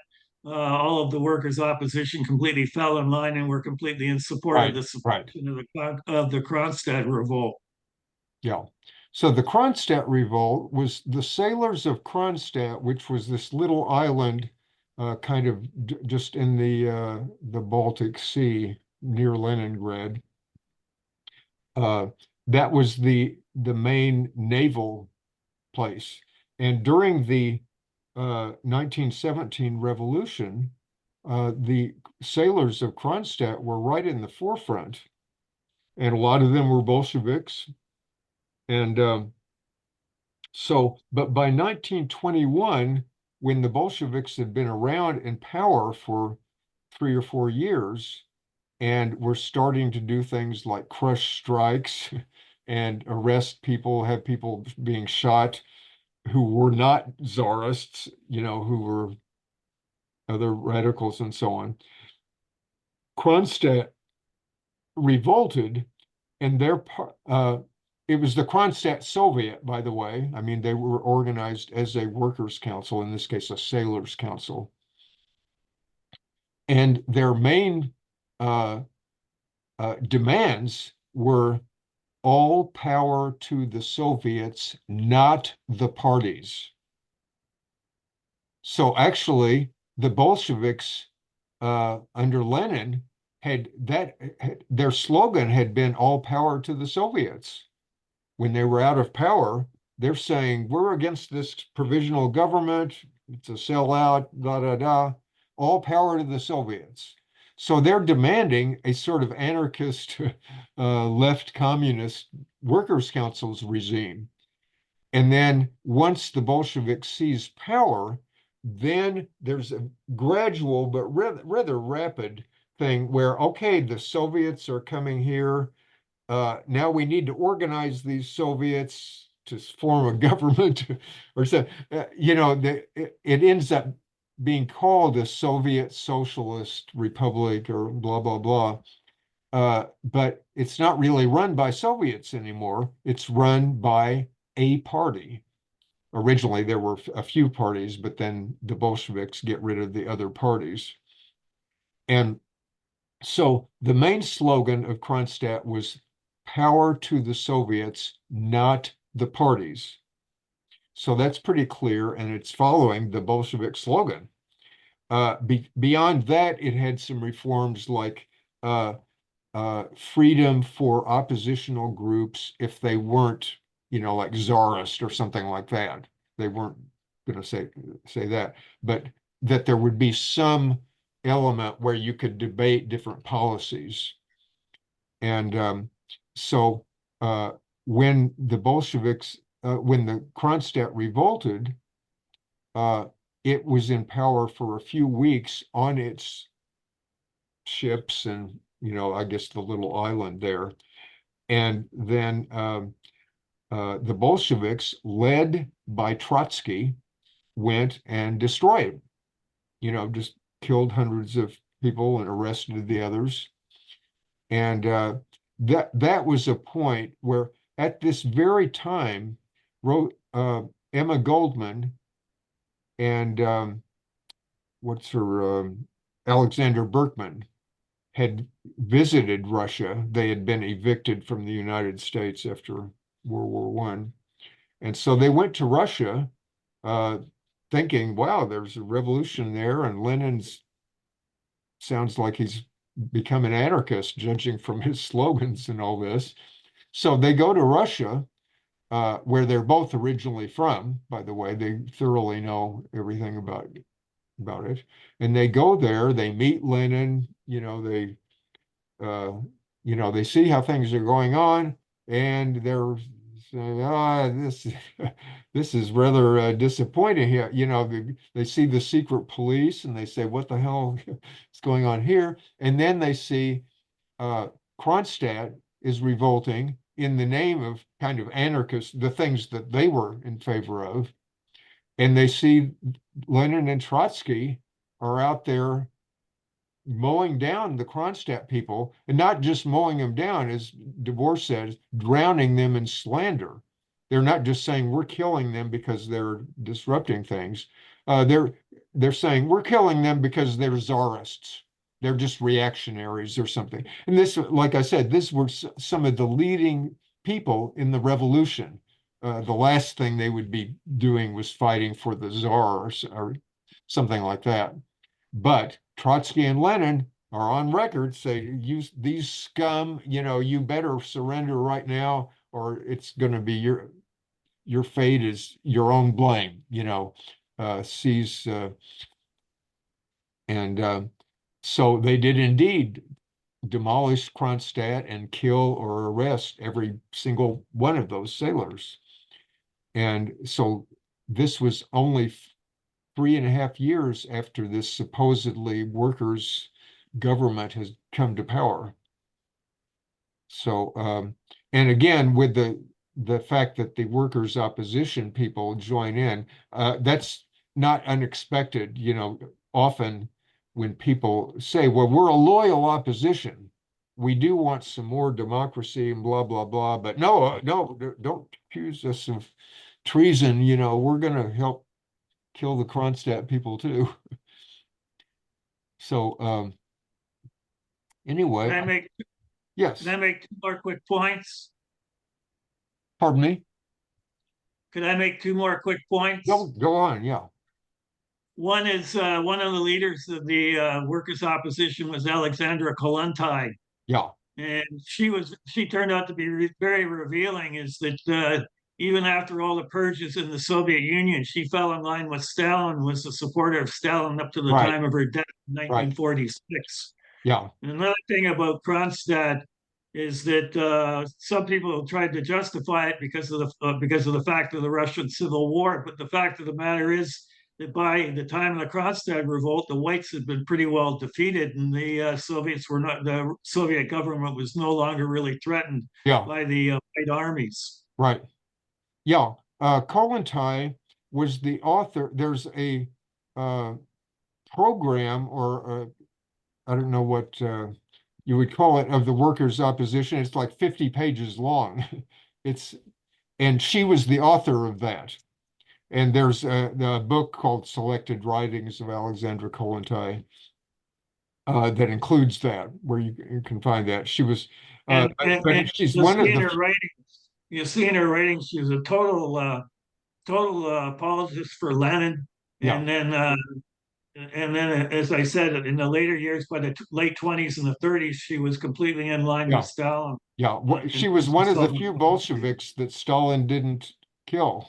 all of the workers' opposition completely fell in line and were completely in support of Right, the right. suppression of the Kronstadt revolt. Yeah. So the Kronstadt revolt was the sailors of Kronstadt, which was this little island kind of just in the Baltic Sea near Leningrad. That was the main naval place. And during the 1917 revolution, the sailors of Kronstadt were right in the forefront. And a lot of them were Bolsheviks. And but by 1921, when the Bolsheviks had been around in power for 3 or 4 years, and were starting to do things like crush strikes and arrest people, have people being shot who were not czarists, who were other radicals and so on. Kronstadt revolted, and it was the Kronstadt Soviet, by the way. I mean, they were organized as a workers' council, in this case, a sailors' council. And their main demands were all power to the Soviets, not the parties. So actually, the Bolsheviks under Lenin their slogan had been all power to the Soviets. When they were out of power, they're saying, we're against this provisional government, it's a sellout, da, da, da, all power to the Soviets. So they're demanding a sort of anarchist, left communist workers' councils regime. And then once the Bolsheviks seize power, then there's a gradual but rather rapid thing where, okay, the Soviets are coming here. Now we need to organize these Soviets to form a government or so. It ends up being called a Soviet Socialist Republic or blah, blah, blah. But it's not really run by Soviets anymore. It's run by a party. Originally, there were a few parties, but then the Bolsheviks get rid of the other parties. And so the main slogan of Kronstadt was power to the Soviets, not the parties. So that's pretty clear, and it's following the Bolshevik slogan. Beyond that, it had some reforms like freedom for oppositional groups if they weren't, like czarist or something like that. They weren't going to say that, but that there would be some element where you could debate different policies. And so when the Bolsheviks, when the Kronstadt revolted, it was in power for a few weeks on its ships and, I guess the little island there. And then the Bolsheviks, led by Trotsky, went and destroyed, just killed hundreds of people and arrested the others. And that was a point where, at this very time, Emma Goldman and what's her Alexander Berkman had visited Russia. They had been evicted from the United States after World War I. And so they went to Russia thinking, wow, there's a revolution there, and Lenin's sounds like he's become an anarchist, judging from his slogans and all this. So they go to Russia, where they're both originally from, by the way. They thoroughly know everything about it. And they go there, they meet Lenin, they you know, they see how things are going on, and they're saying, ah, this is rather disappointing here. You know, they see the secret police and they say, what the hell is going on here? And then they see Kronstadt is revolting in the name of kind of anarchist, the things that they were in favor of. And they see Lenin and Trotsky are out there mowing down the Kronstadt people, and not just mowing them down, as Debord says, drowning them in slander. They're not just saying we're killing them because they're disrupting things. They're saying we're killing them because they're czarists. They're just reactionaries or something. And this, like I said, this were some of the leading people in the revolution. The last thing they would be doing was fighting for the czar or something like that. But Trotsky and Lenin are on record say, you these scum, you know, you better surrender right now, or it's going to be your fate is your own blame, you know, seize and so they did indeed demolish Kronstadt and kill or arrest every single one of those sailors. And so this was only 3.5 years after this supposedly workers' government has come to power. So, and again, with the fact that the workers' opposition people join in, that's not unexpected. You know, often when people say, well, we're a loyal opposition, we do want some more democracy and blah, blah, blah, but no, don't accuse us of treason. You know, we're going to help kill the Kronstadt people too. So anyway, Can I make, yes, can I make 2 more quick points? pardon me. Could I make 2 more quick points? Go on, yeah. One is one of the leaders of the workers' opposition was Alexandra Kollontai. Yeah. And she turned out to be very revealing, is that even after all the purges in the Soviet Union, she fell in line with Stalin, was a supporter of Stalin up to the Right. time of her death in 1946. Yeah. And another thing about Kronstadt is that some people tried to justify it because of the fact of the Russian Civil War. But the fact of the matter is that by the time of the Kronstadt revolt, the whites had been pretty well defeated, and the Soviet government was no longer really threatened by the white armies. Right. Yeah. Kollontai was the author. There's a program, or I don't know what you would call it, of the workers' opposition. It's like 50 pages long. And she was the author of that. And there's the book called Selected Writings of Alexandra Kollontai that includes that, where you can find that. She was, And she's you'll one of see in the, her writings, she's a total apologist for Lenin. Yeah. And then, as I said, in the later years, by the late 20s and the 30s, she was completely in line Yeah. with Stalin. Yeah, she was one of the few Bolsheviks that Stalin didn't kill.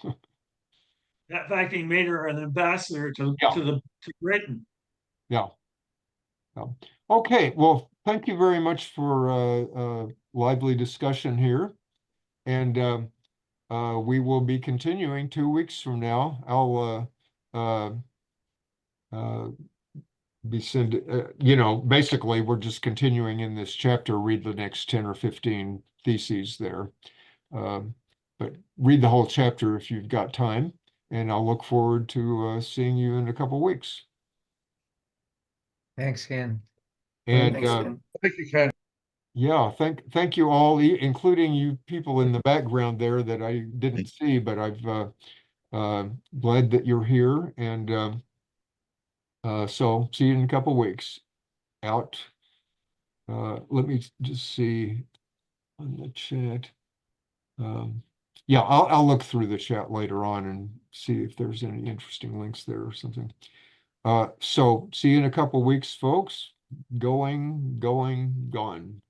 In fact, he made her an ambassador to Britain. Yeah. Okay, well, thank you very much for lively discussion here. And we will be continuing 2 weeks from now. I'll be you know, basically we're just continuing in this chapter, read the next 10 or 15 theses there. But read the whole chapter if you've got time, and I'll look forward to seeing you in a couple weeks. Thanks, Ken. And Thanks, Ken. Thank you, Ken. yeah, thank you all, including you people in the background there that I didn't see, but I've glad that you're here. And so see you in a couple weeks. Out. Let me just see on the chat. Yeah, I'll look through the chat later on and see if there's any interesting links there or something. So see you in a couple weeks, folks. Going, gone.